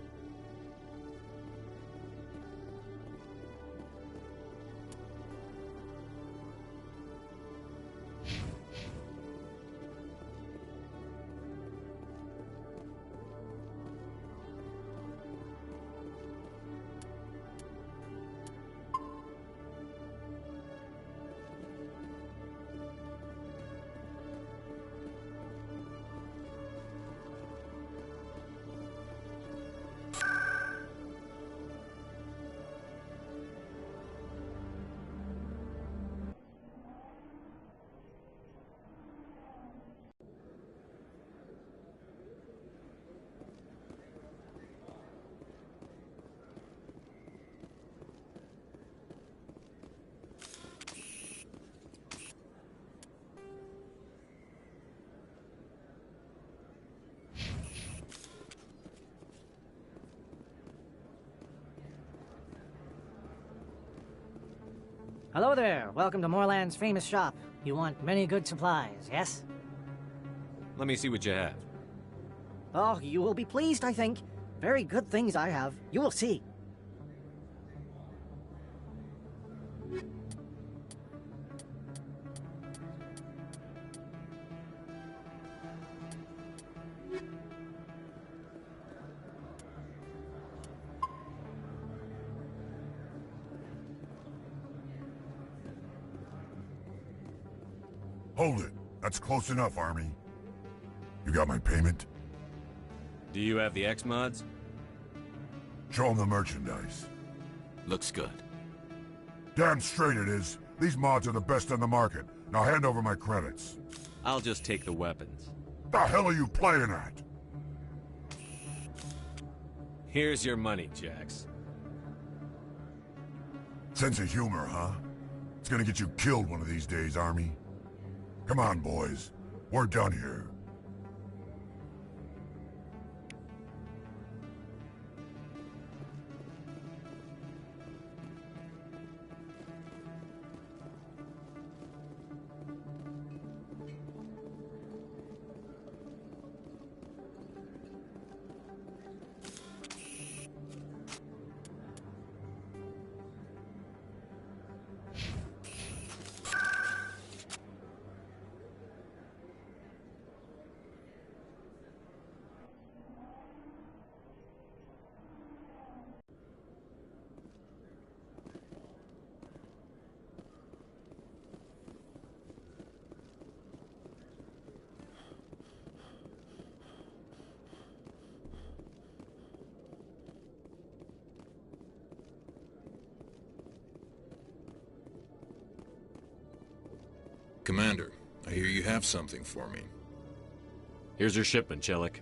Hello there. Welcome to Moorland's famous shop. You want many good supplies, yes? Let me see what you have. Oh, you will be pleased, I think. Very good things I have. You will see. Hold it. That's close enough, Army. You got my payment? Do you have the X-mods? Show them the merchandise. Looks good. Damn straight it is. These mods are the best on the market. Now hand over my credits. I'll just take the weapons. The hell are you playing at? Here's your money, Jax. Sense of humor, huh? It's gonna get you killed one of these days, Army. Come on, boys. We're done here. Commander, I hear you have something for me. Here's your shipment, Chelik.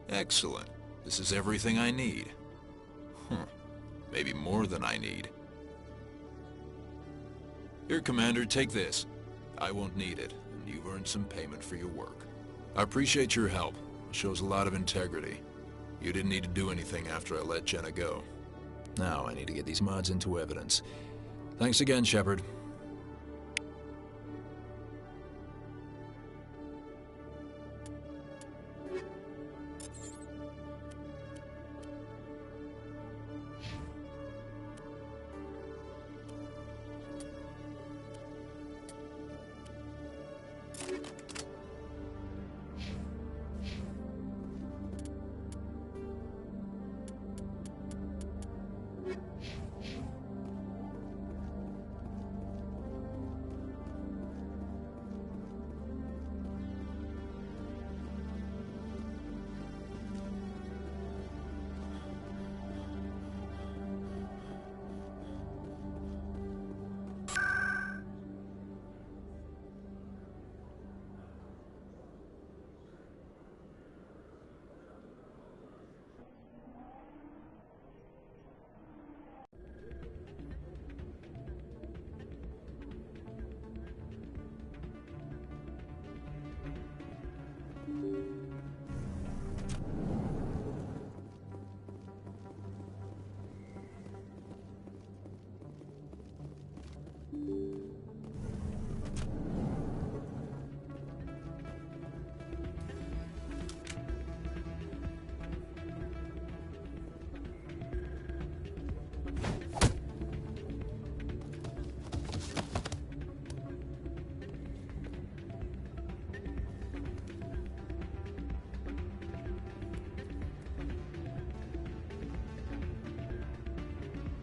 Excellent. This is everything I need. Maybe more than I need. Here, Commander, take this. I won't need it, and you've earned some payment for your work. I appreciate your help. It shows a lot of integrity. You didn't need to do anything after I let Jenna go. Now I need to get these mods into evidence. Thanks again, Shepard.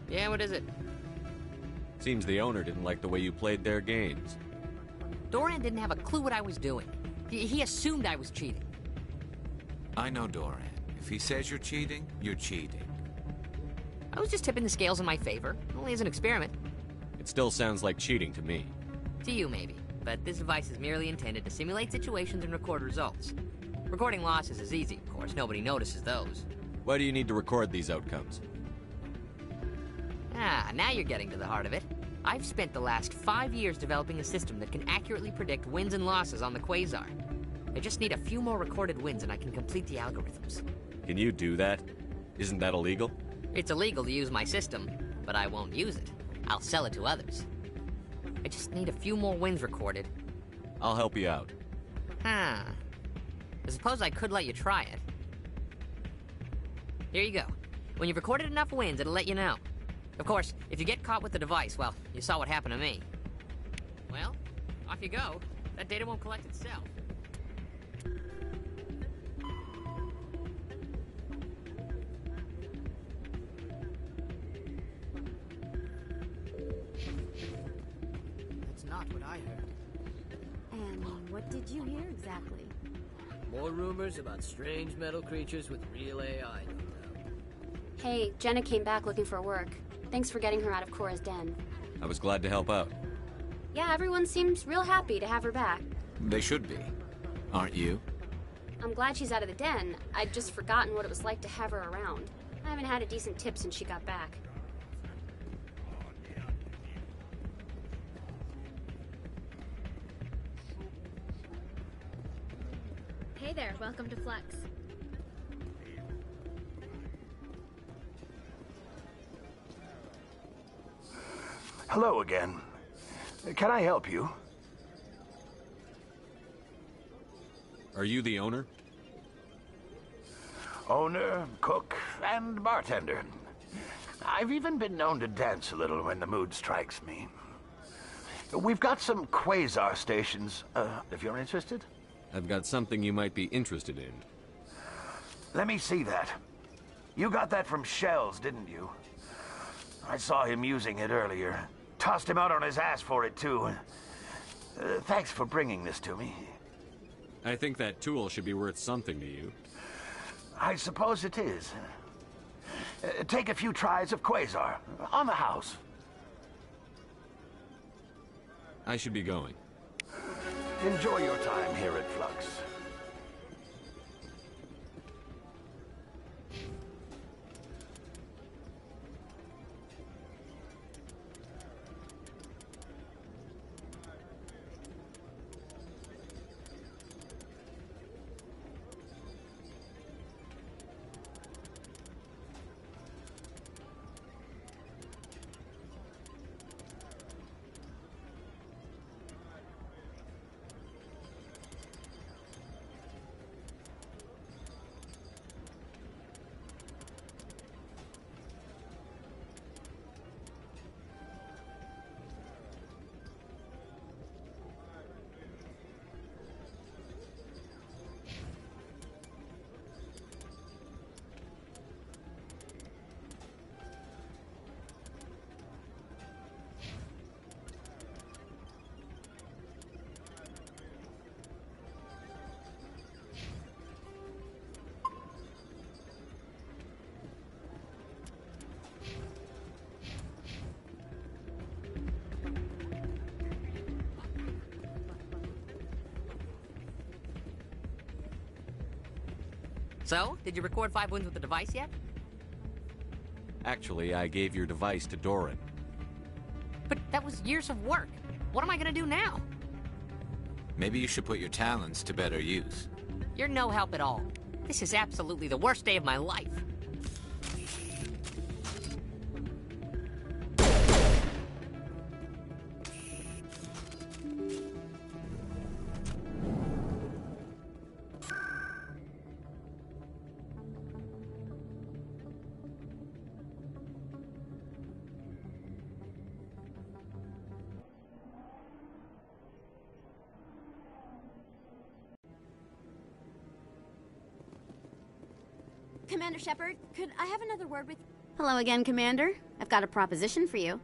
Yeah, what is it? Seems the owner didn't like the way you played their games. Doran didn't have a clue what I was doing. He assumed I was cheating. I know Doran. If he says you're cheating, you're cheating. I was just tipping the scales in my favor, only as an experiment. It still sounds like cheating to me. To you, maybe. But this device is merely intended to simulate situations and record results. Recording losses is easy, of course. Nobody notices those. Why do you need to record these outcomes? Ah, now you're getting to the heart of it. I've spent the last 5 years developing a system that can accurately predict wins and losses on the Quasar. I just need a few more recorded wins and I can complete the algorithms. Can you do that? Isn't that illegal? It's illegal to use my system, but I won't use it. I'll sell it to others. I just need a few more wins recorded. I'll help you out. Huh. I suppose I could let you try it. Here you go. When you've recorded enough wins, it'll let you know. Of course, if you get caught with the device, well, you saw what happened to me. Well, off you go. That data won't collect itself. That's not what I heard. And what did you hear exactly? More rumors about strange metal creatures with real AI. Hey, Jenna came back looking for work. Thanks for getting her out of Cora's den. I was glad to help out. Yeah, everyone seems real happy to have her back. They should be. Aren't you? I'm glad she's out of the den. I'd just forgotten what it was like to have her around. I haven't had a decent tip since she got back. Hey there, welcome to Flex. Hello again. Can I help you? Are you the owner? Owner, cook, and bartender. I've even been known to dance a little when the mood strikes me. We've got some Quasar stations, if you're interested. I've got something you might be interested in. Let me see that. You got that from Shells, didn't you? I saw him using it earlier. Tossed him out on his ass for it, too. Thanks for bringing this to me. I think that tool should be worth something to you. I suppose it is. Take a few tries of Quasar. On the house. I should be going. Enjoy your time here at Flux. So, did you record 5 wins with the device yet? Actually, I gave your device to Doran. But that was years of work. What am I gonna do now? Maybe you should put your talents to better use. You're no help at all. This is absolutely the worst day of my life. Commander Shepard, could I have another word with you? Hello again, Commander. I've got a proposition for you.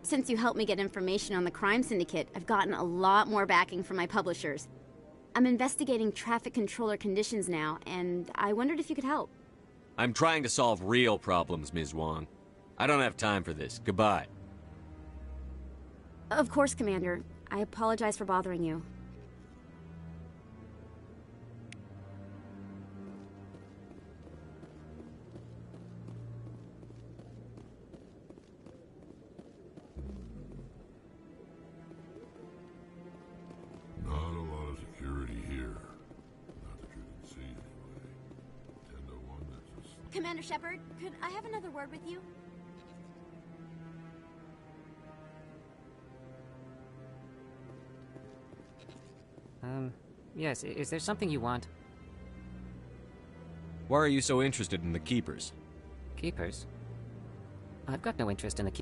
Since you helped me get information on the crime syndicate, I've gotten a lot more backing from my publishers. I'm investigating traffic controller conditions now, and I wondered if you could help. I'm trying to solve real problems, Ms. Wong. I don't have time for this. Goodbye. Of course, Commander. I apologize for bothering you. Not a lot of security here. Not that you can see anyway. 10 to 1, that's a slip. Commander Shepard, could I have another word with you? Yes, is there something you want? Why are you so interested in the Keepers? Keepers? I've got no interest in the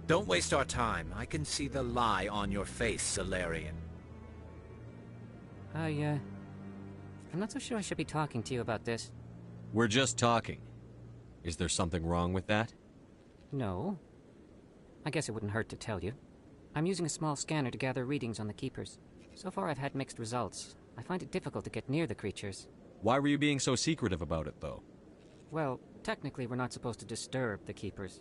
Don't waste our time. I can see the lie on your face, Salarian. I'm not so sure I should be talking to you about this. We're just talking. Is there something wrong with that? No. I guess it wouldn't hurt to tell you. I'm using a small scanner to gather readings on the Keepers. So far I've had mixed results. I find it difficult to get near the creatures. Why were you being so secretive about it, though? Well, technically we're not supposed to disturb the Keepers.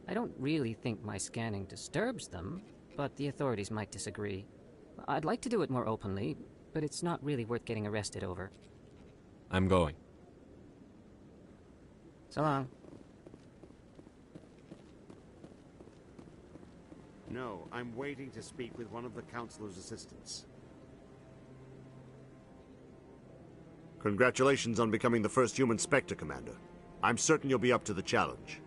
I don't really think my scanning disturbs them, but the authorities might disagree. I'd like to do it more openly, but it's not really worth getting arrested over. I'm going. So long. No, I'm waiting to speak with one of the Councilor's assistants. Congratulations on becoming the first human Spectre, Commander. I'm certain you'll be up to the challenge.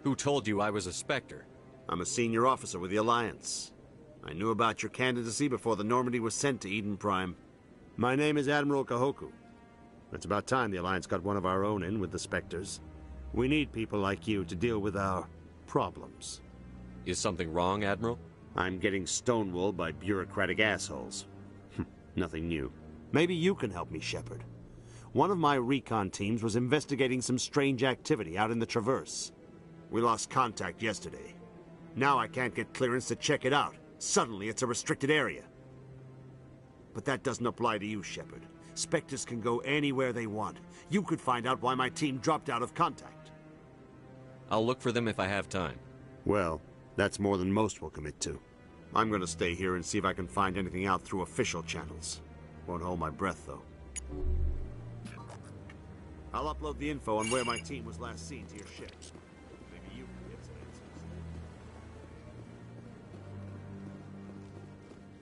Who told you I was a Spectre? I'm a senior officer with the Alliance. I knew about your candidacy before the Normandy was sent to Eden Prime. My name is Admiral Kahoku. It's about time the Alliance got one of our own in with the Spectres. We need people like you to deal with our problems. Is something wrong, Admiral? I'm getting stonewalled by bureaucratic assholes. Nothing new. Maybe you can help me, Shepard. One of my recon teams was investigating some strange activity out in the Traverse. We lost contact yesterday. Now I can't get clearance to check it out. Suddenly it's a restricted area. But that doesn't apply to you, Shepard. Spectres can go anywhere they want. You could find out why my team dropped out of contact. I'll look for them if I have time. Well, that's more than most will commit to. I'm gonna stay here and see if I can find anything out through official channels. Won't hold my breath, though. I'll upload the info on where my team was last seen to your ship. Maybe you can get some answers.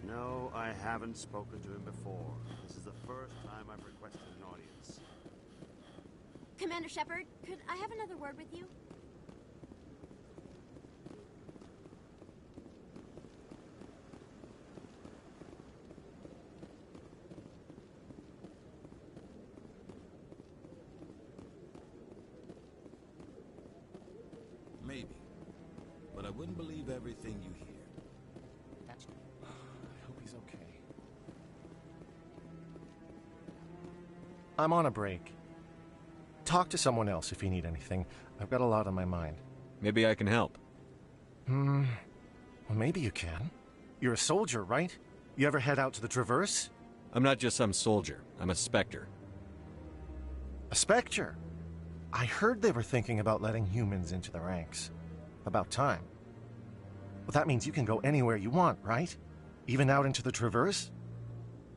No, I haven't spoken to him before. This is the first time I've requested an audience. Commander Shepard, could I have another word with you? Maybe. But I wouldn't believe everything you hear. That's... I hope he's okay. I'm on a break. Talk to someone else if you need anything. I've got a lot on my mind. Maybe I can help. Well, maybe you can. You're a soldier, right? You ever head out to the Traverse? I'm not just some soldier. I'm a Spectre. A Spectre? I heard they were thinking about letting humans into the ranks. About time. Well, that means you can go anywhere you want, right? Even out into the Traverse?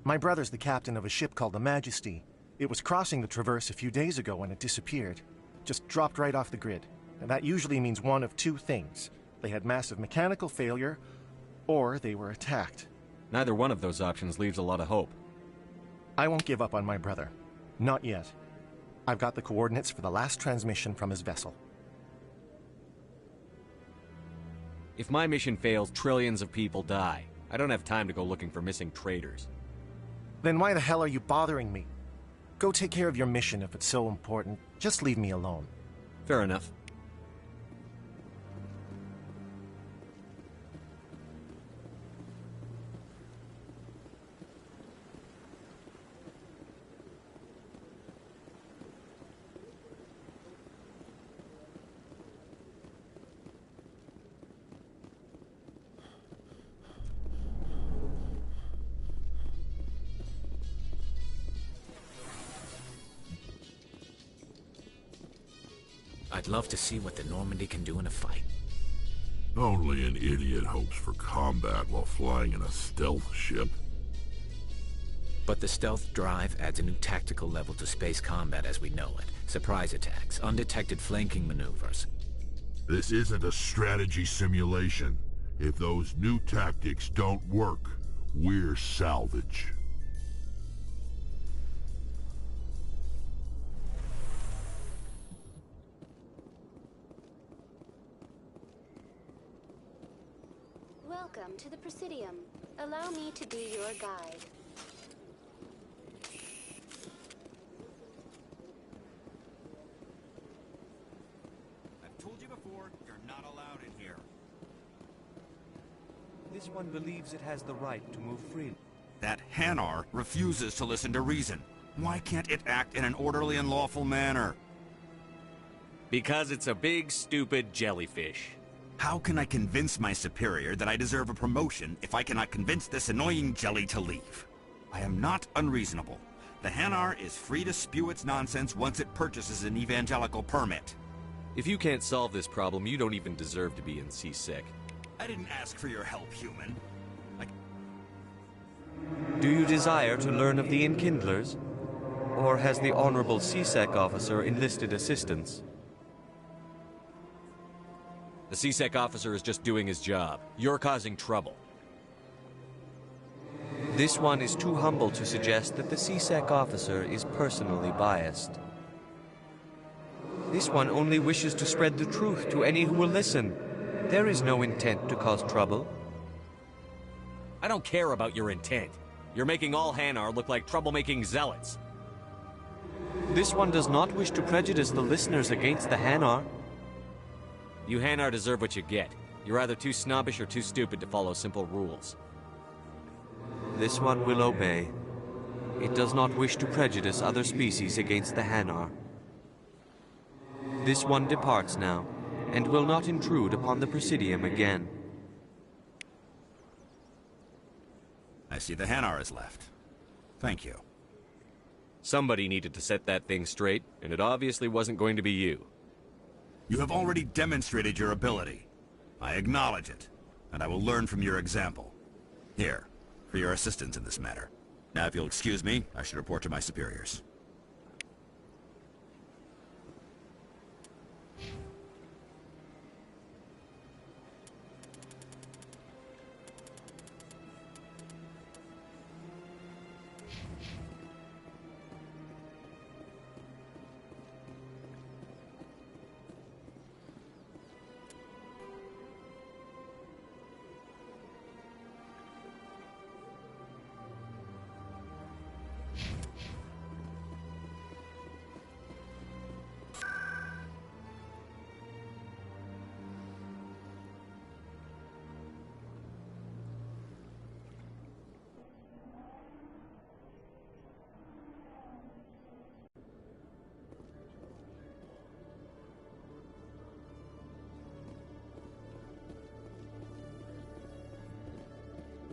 My brother's the captain of a ship called the Majesty. It was crossing the Traverse a few days ago when it disappeared. Just dropped right off the grid. And that usually means one of two things. They had massive mechanical failure, or they were attacked. Neither one of those options leaves a lot of hope. I won't give up on my brother. Not yet. I've got the coordinates for the last transmission from his vessel. If my mission fails, trillions of people die. I don't have time to go looking for missing traitors. Then why the hell are you bothering me? Go take care of your mission if it's so important. Just leave me alone. Fair enough. I'd love to see what the Normandy can do in a fight. Only an idiot hopes for combat while flying in a stealth ship. But the stealth drive adds a new tactical level to space combat as we know it. Surprise attacks, undetected flanking maneuvers. This isn't a strategy simulation. If those new tactics don't work, we're salvage. Welcome to the Presidium. Allow me to be your guide. I've told you before, you're not allowed in here. This one believes it has the right to move freely. That Hanar refuses to listen to reason. Why can't it act in an orderly and lawful manner? Because it's a big, stupid jellyfish. How can I convince my superior that I deserve a promotion if I cannot convince this annoying jelly to leave? I am not unreasonable. The Hanar is free to spew its nonsense once it purchases an evangelical permit. If you can't solve this problem, you don't even deserve to be in C-Sec. I didn't ask for your help, human. Do you desire to learn of the Enkindlers? Or has the Honorable C-Sec officer enlisted assistance? The C-Sec officer is just doing his job. You're causing trouble. This one is too humble to suggest that the C-Sec officer is personally biased. This one only wishes to spread the truth to any who will listen. There is no intent to cause trouble. I don't care about your intent. You're making all Hanar look like troublemaking zealots. This one does not wish to prejudice the listeners against the Hanar. You Hanar deserve what you get. You're either too snobbish or too stupid to follow simple rules. This one will obey. It does not wish to prejudice other species against the Hanar. This one departs now, and will not intrude upon the Presidium again. I see the Hanar is left. Thank you. Somebody needed to set that thing straight, and it obviously wasn't going to be you. You have already demonstrated your ability. I acknowledge it. and I will learn from your example. Here, for your assistance in this matter. Now, if you'll excuse me, I should report to my superiors.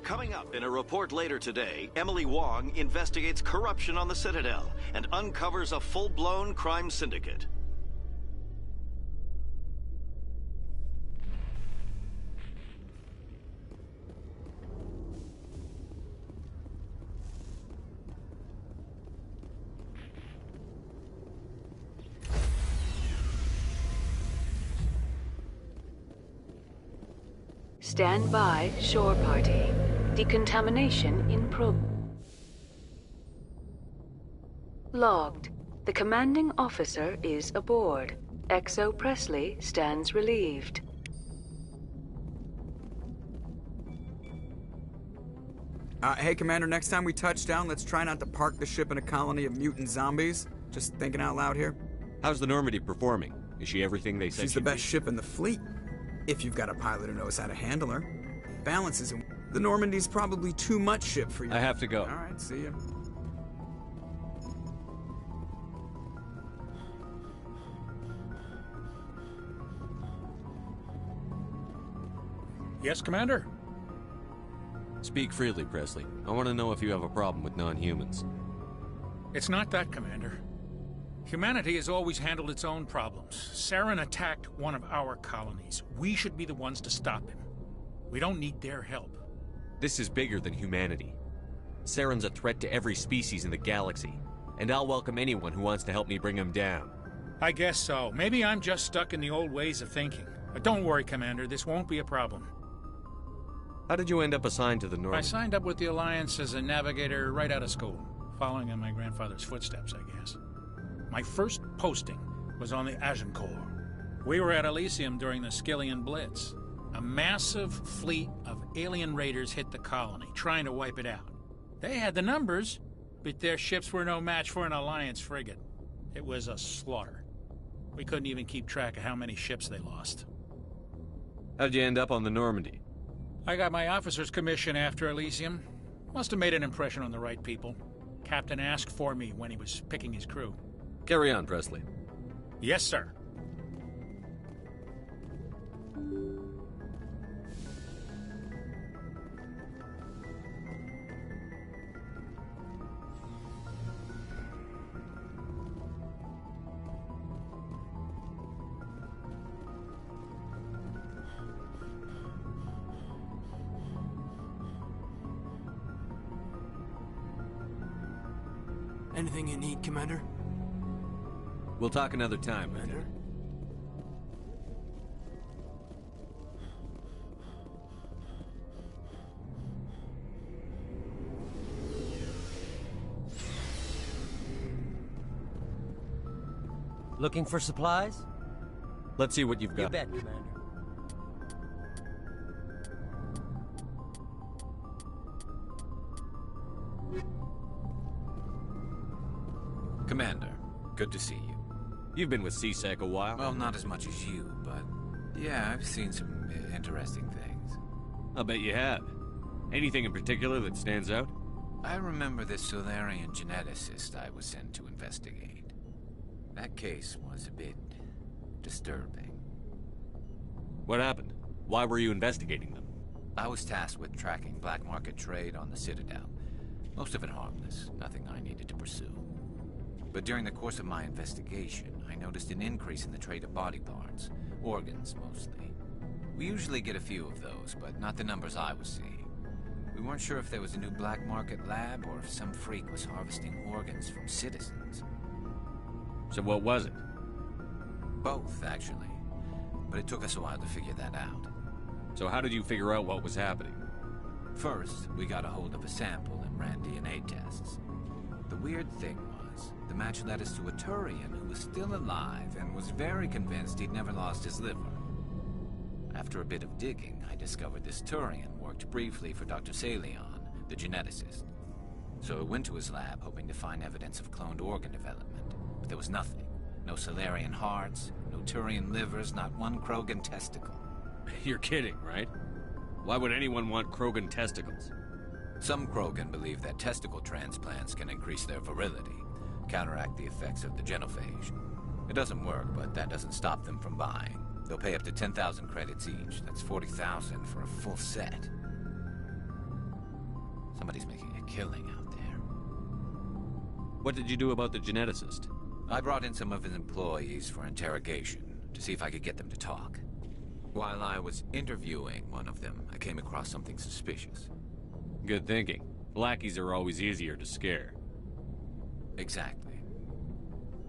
Coming up in a report later today, Emily Wong investigates corruption on the Citadel and uncovers a full-blown crime syndicate. Stand by, shore party. Decontamination in Logged. The commanding officer is aboard. XO Presley stands relieved. Hey, Commander, next time we touch down, let's try not to park the ship in a colony of mutant zombies. Just thinking out loud here. How's the Normandy performing? Is she everything they said she's the best ship in the fleet. If you've got a pilot who knows how to handle her. Balance isn't... The Normandy's probably too much ship for you. I have to go. All right, see ya. Yes, Commander? Speak freely, Presley. I want to know if you have a problem with non-humans. It's not that, Commander. Humanity has always handled its own problems. Saren attacked one of our colonies. We should be the ones to stop him. We don't need their help. This is bigger than humanity. Saren's a threat to every species in the galaxy, and I'll welcome anyone who wants to help me bring him down. I guess so. Maybe I'm just stuck in the old ways of thinking. But don't worry, Commander. This won't be a problem. How did you end up assigned to the Normandy? I signed up with the Alliance as a navigator right out of school, following in my grandfather's footsteps, I guess. My first posting was on the Agincourt. We were at Elysium during the Skillian Blitz. A massive fleet of alien raiders hit the colony, trying to wipe it out. They had the numbers, but their ships were no match for an Alliance frigate. It was a slaughter. We couldn't even keep track of how many ships they lost. How'd you end up on the Normandy? I got my officer's commission after Elysium. Must have made an impression on the right people. Captain asked for me when he was picking his crew. Carry on, Presley. Yes, sir. Anything you need, Commander? We'll talk another time, Commander. Looking for supplies? Let's see what you've got. You bet, Commander. Commander, good to see you. You've been with C-Sec a while. Well, not as much as you, but yeah, I've seen some interesting things. I'll bet you have. Anything in particular that stands out? I remember this Solarian geneticist I was sent to investigate. That case was a bit disturbing. What happened? Why were you investigating them? I was tasked with tracking black market trade on the Citadel. Most of it harmless, nothing I needed to pursue. But during the course of my investigation, I noticed an increase in the trade of body parts, organs mostly. We usually get a few of those, but not the numbers I was seeing. We weren't sure if there was a new black market lab or if some freak was harvesting organs from citizens. So what was it? Both, actually. But it took us a while to figure that out. So how did you figure out what was happening? First, we got a hold of a sample and ran DNA tests. The weird thing was, the match led us to a Turian who was still alive and was very convinced he'd never lost his liver. After a bit of digging, I discovered this Turian worked briefly for Dr. Salion, the geneticist. So I went to his lab hoping to find evidence of cloned organ development, but there was nothing. No Salarian hearts, no Turian livers, not one Krogan testicle. You're kidding, right? Why would anyone want Krogan testicles? Some Krogan believe that testicle transplants can increase their virility, counteract the effects of the genophage. It doesn't work, but that doesn't stop them from buying. They'll pay up to 10,000 credits each. That's 40,000 for a full set. Somebody's making a killing out there. What did you do about the geneticist? I brought in some of his employees for interrogation, to see if I could get them to talk. While I was interviewing one of them, I came across something suspicious. Good thinking. Lackeys are always easier to scare. Exactly.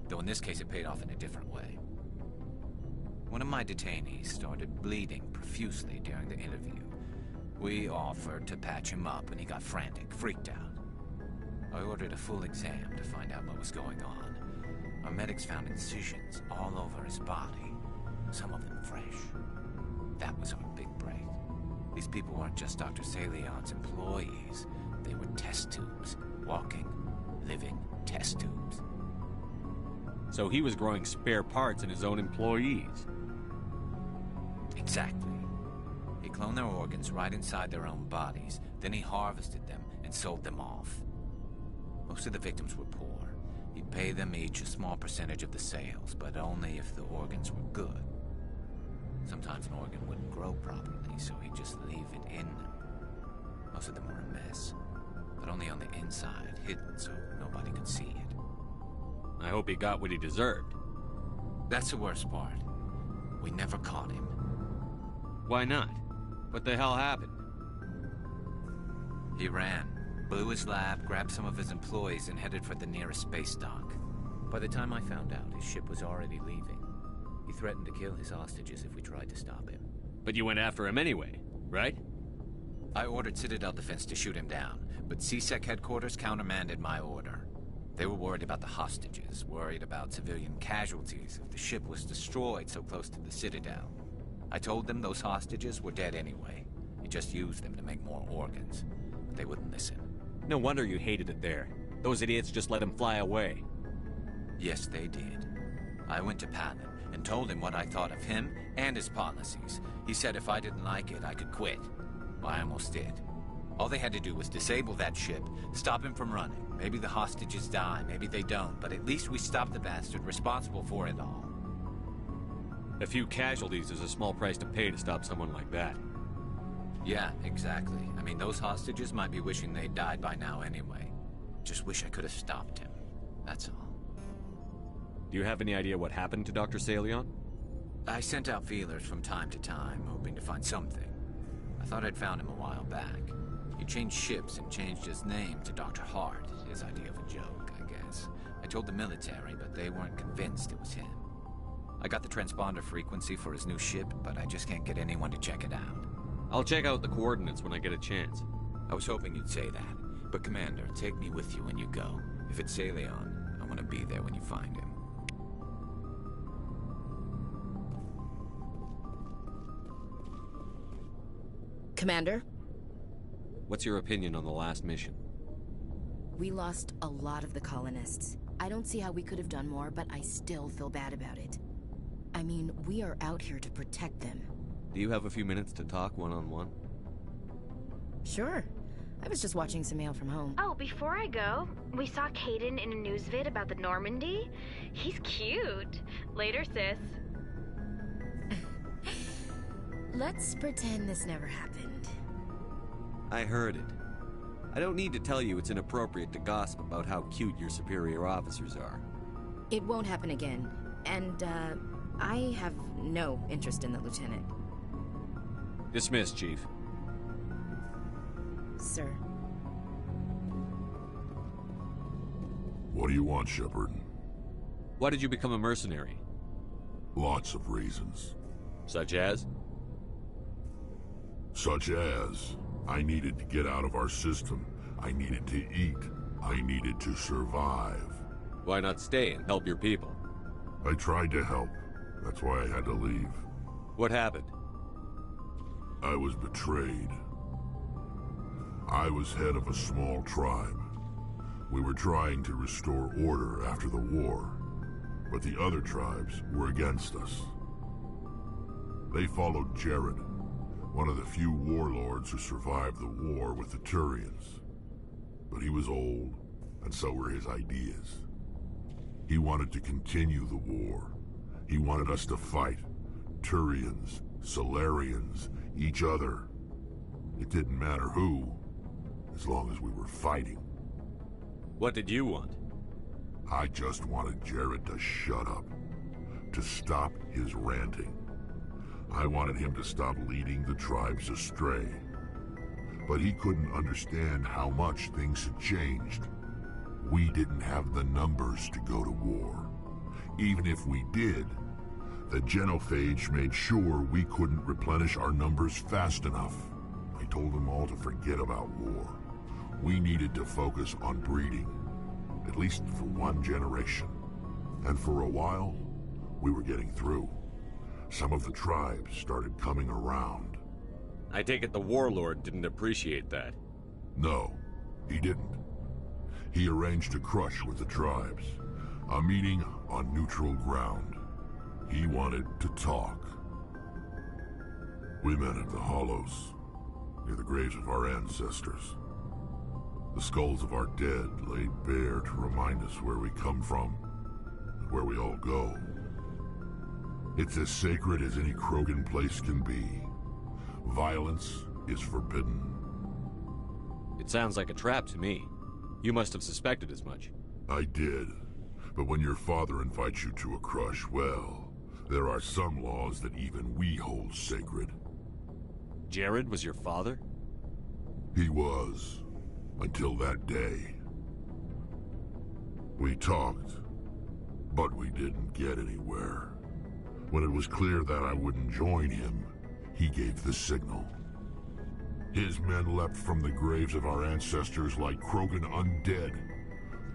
Though in this case it paid off in a different way. One of my detainees started bleeding profusely during the interview. We offered to patch him up and he got frantic, freaked out. I ordered a full exam to find out what was going on. Our medics found incisions all over his body, some of them fresh. That was our big break. These people weren't just Dr. Salion's employees. They were test tubes. Walking, living test tubes. So he was growing spare parts in his own employees. Exactly. He cloned their organs right inside their own bodies. Then he harvested them and sold them off. Most of the victims were poor. He'd pay them each a small percentage of the sales, but only if the organs were good. Sometimes an organ wouldn't grow properly, so he'd just leave it in them. Most of them were a mess, but only on the inside, hidden so nobody could see it. I hope he got what he deserved. That's the worst part. We never caught him. Why not? What the hell happened? He ran, blew his lab, grabbed some of his employees, and headed for the nearest space dock. By the time I found out, his ship was already leaving. He threatened to kill his hostages if we tried to stop him. But you went after him anyway, right? I ordered Citadel Defense to shoot him down, but CSEC headquarters countermanded my order. They were worried about the hostages, worried about civilian casualties if the ship was destroyed so close to the Citadel. I told them those hostages were dead anyway. He just used them to make more organs. But they wouldn't listen. No wonder you hated it there. Those idiots just let him fly away. Yes, they did. I went to Palin and told him what I thought of him and his policies. He said if I didn't like it, I could quit. Well, I almost did. All they had to do was disable that ship, stop him from running. Maybe the hostages die, maybe they don't, but at least we stopped the bastard responsible for it all. A few casualties is a small price to pay to stop someone like that. Yeah, exactly. I mean, those hostages might be wishing they'd died by now anyway. Just wish I could have stopped him. That's all. Do you have any idea what happened to Dr. Salion? I sent out feelers from time to time, hoping to find something. I thought I'd found him a while back. He changed ships and changed his name to Dr. Hart, his idea of a joke, I guess. I told the military, but they weren't convinced it was him. I got the transponder frequency for his new ship, but I just can't get anyone to check it out. I'll check out the coordinates when I get a chance. I was hoping you'd say that. But Commander, take me with you when you go. If it's Salion, I want to be there when you find him. Commander? What's your opinion on the last mission? We lost a lot of the colonists. I don't see how we could have done more, but I still feel bad about it. I mean, we are out here to protect them. Do you have a few minutes to talk one-on-one? Sure. I was just watching some mail from home. Oh, before I go, we saw Caden in a news vid about the Normandy. He's cute. Later, sis. Let's pretend this never happened. I heard it. I don't need to tell you it's inappropriate to gossip about how cute your superior officers are. It won't happen again. And, I have no interest in the lieutenant. Dismissed, Chief. Sir. What do you want, Shepard? Why did you become a mercenary? Lots of reasons. Such as? Such as, I needed to get out of our system. I needed to eat. I needed to survive. Why not stay and help your people? I tried to help. That's why I had to leave. What happened? I was betrayed. I was head of a small tribe. We were trying to restore order after the war, but the other tribes were against us. They followed Jared, one of the few warlords who survived the war with the Turians. But he was old, and so were his ideas. He wanted to continue the war. He wanted us to fight. Turians, Solarians, each other. It didn't matter who, as long as we were fighting. What did you want? I just wanted Jared to shut up, to stop his ranting. I wanted him to stop leading the tribes astray. But he couldn't understand how much things had changed. We didn't have the numbers to go to war. Even if we did, the genophage made sure we couldn't replenish our numbers fast enough. I told them all to forget about war. We needed to focus on breeding, at least for one generation. And for a while, we were getting through. Some of the tribes started coming around. I take it the warlord didn't appreciate that. No, he didn't. He arranged a crush with the tribes, a meeting on neutral ground. He wanted to talk. We met at the Hollows, near the graves of our ancestors. The skulls of our dead laid bare to remind us where we come from, and where we all go. It's as sacred as any Krogan place can be. Violence is forbidden. It sounds like a trap to me. You must have suspected as much. I did. But when your father invites you to a crush, well, there are some laws that even we hold sacred. Jared was your father? He was. Until that day. We talked, but we didn't get anywhere. When it was clear that I wouldn't join him, he gave the signal. His men leapt from the graves of our ancestors like Krogan undead.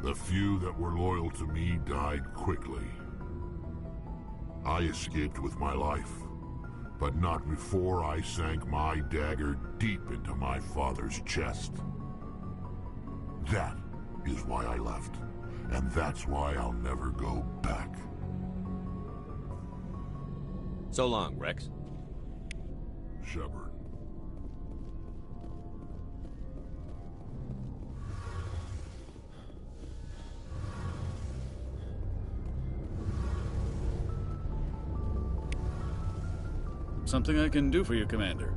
The few that were loyal to me died quickly. I escaped with my life, but not before I sank my dagger deep into my father's chest. That is why I left, and that's why I'll never go back. So long, Rex. Shepard. Something I can do for you, Commander.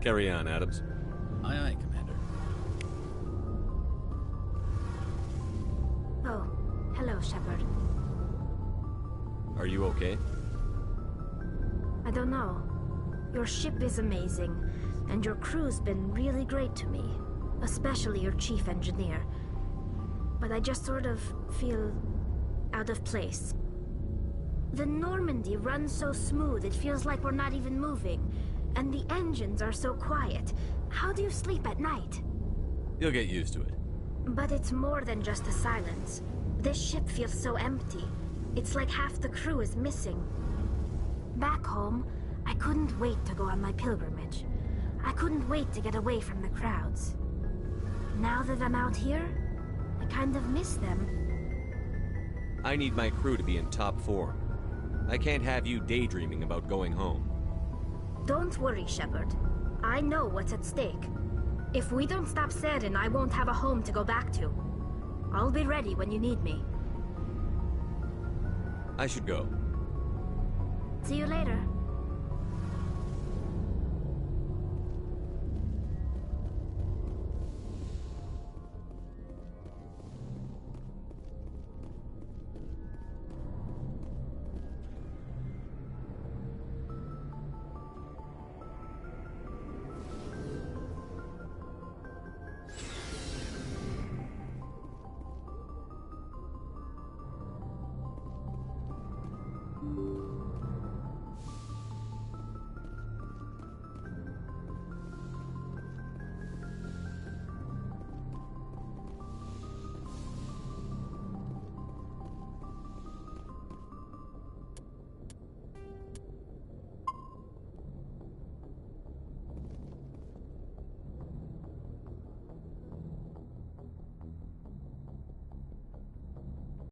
Carry on, Adams. Aye, aye, Commander. Oh, hello, Shepard. Are you okay? I don't know. Your ship is amazing, and your crew's been really great to me, especially your chief engineer. But I just sort of feel out of place. The Normandy runs so smooth it feels like we're not even moving, and the engines are so quiet. How do you sleep at night? You'll get used to it. But it's more than just the silence. This ship feels so empty. It's like half the crew is missing. Back home, I couldn't wait to go on my pilgrimage. I couldn't wait to get away from the crowds. Now that I'm out here, I kind of miss them. I need my crew to be in top form. I can't have you daydreaming about going home. Don't worry, Shepard. I know what's at stake. If we don't stop Saren, I won't have a home to go back to. I'll be ready when you need me. I should go. See you later.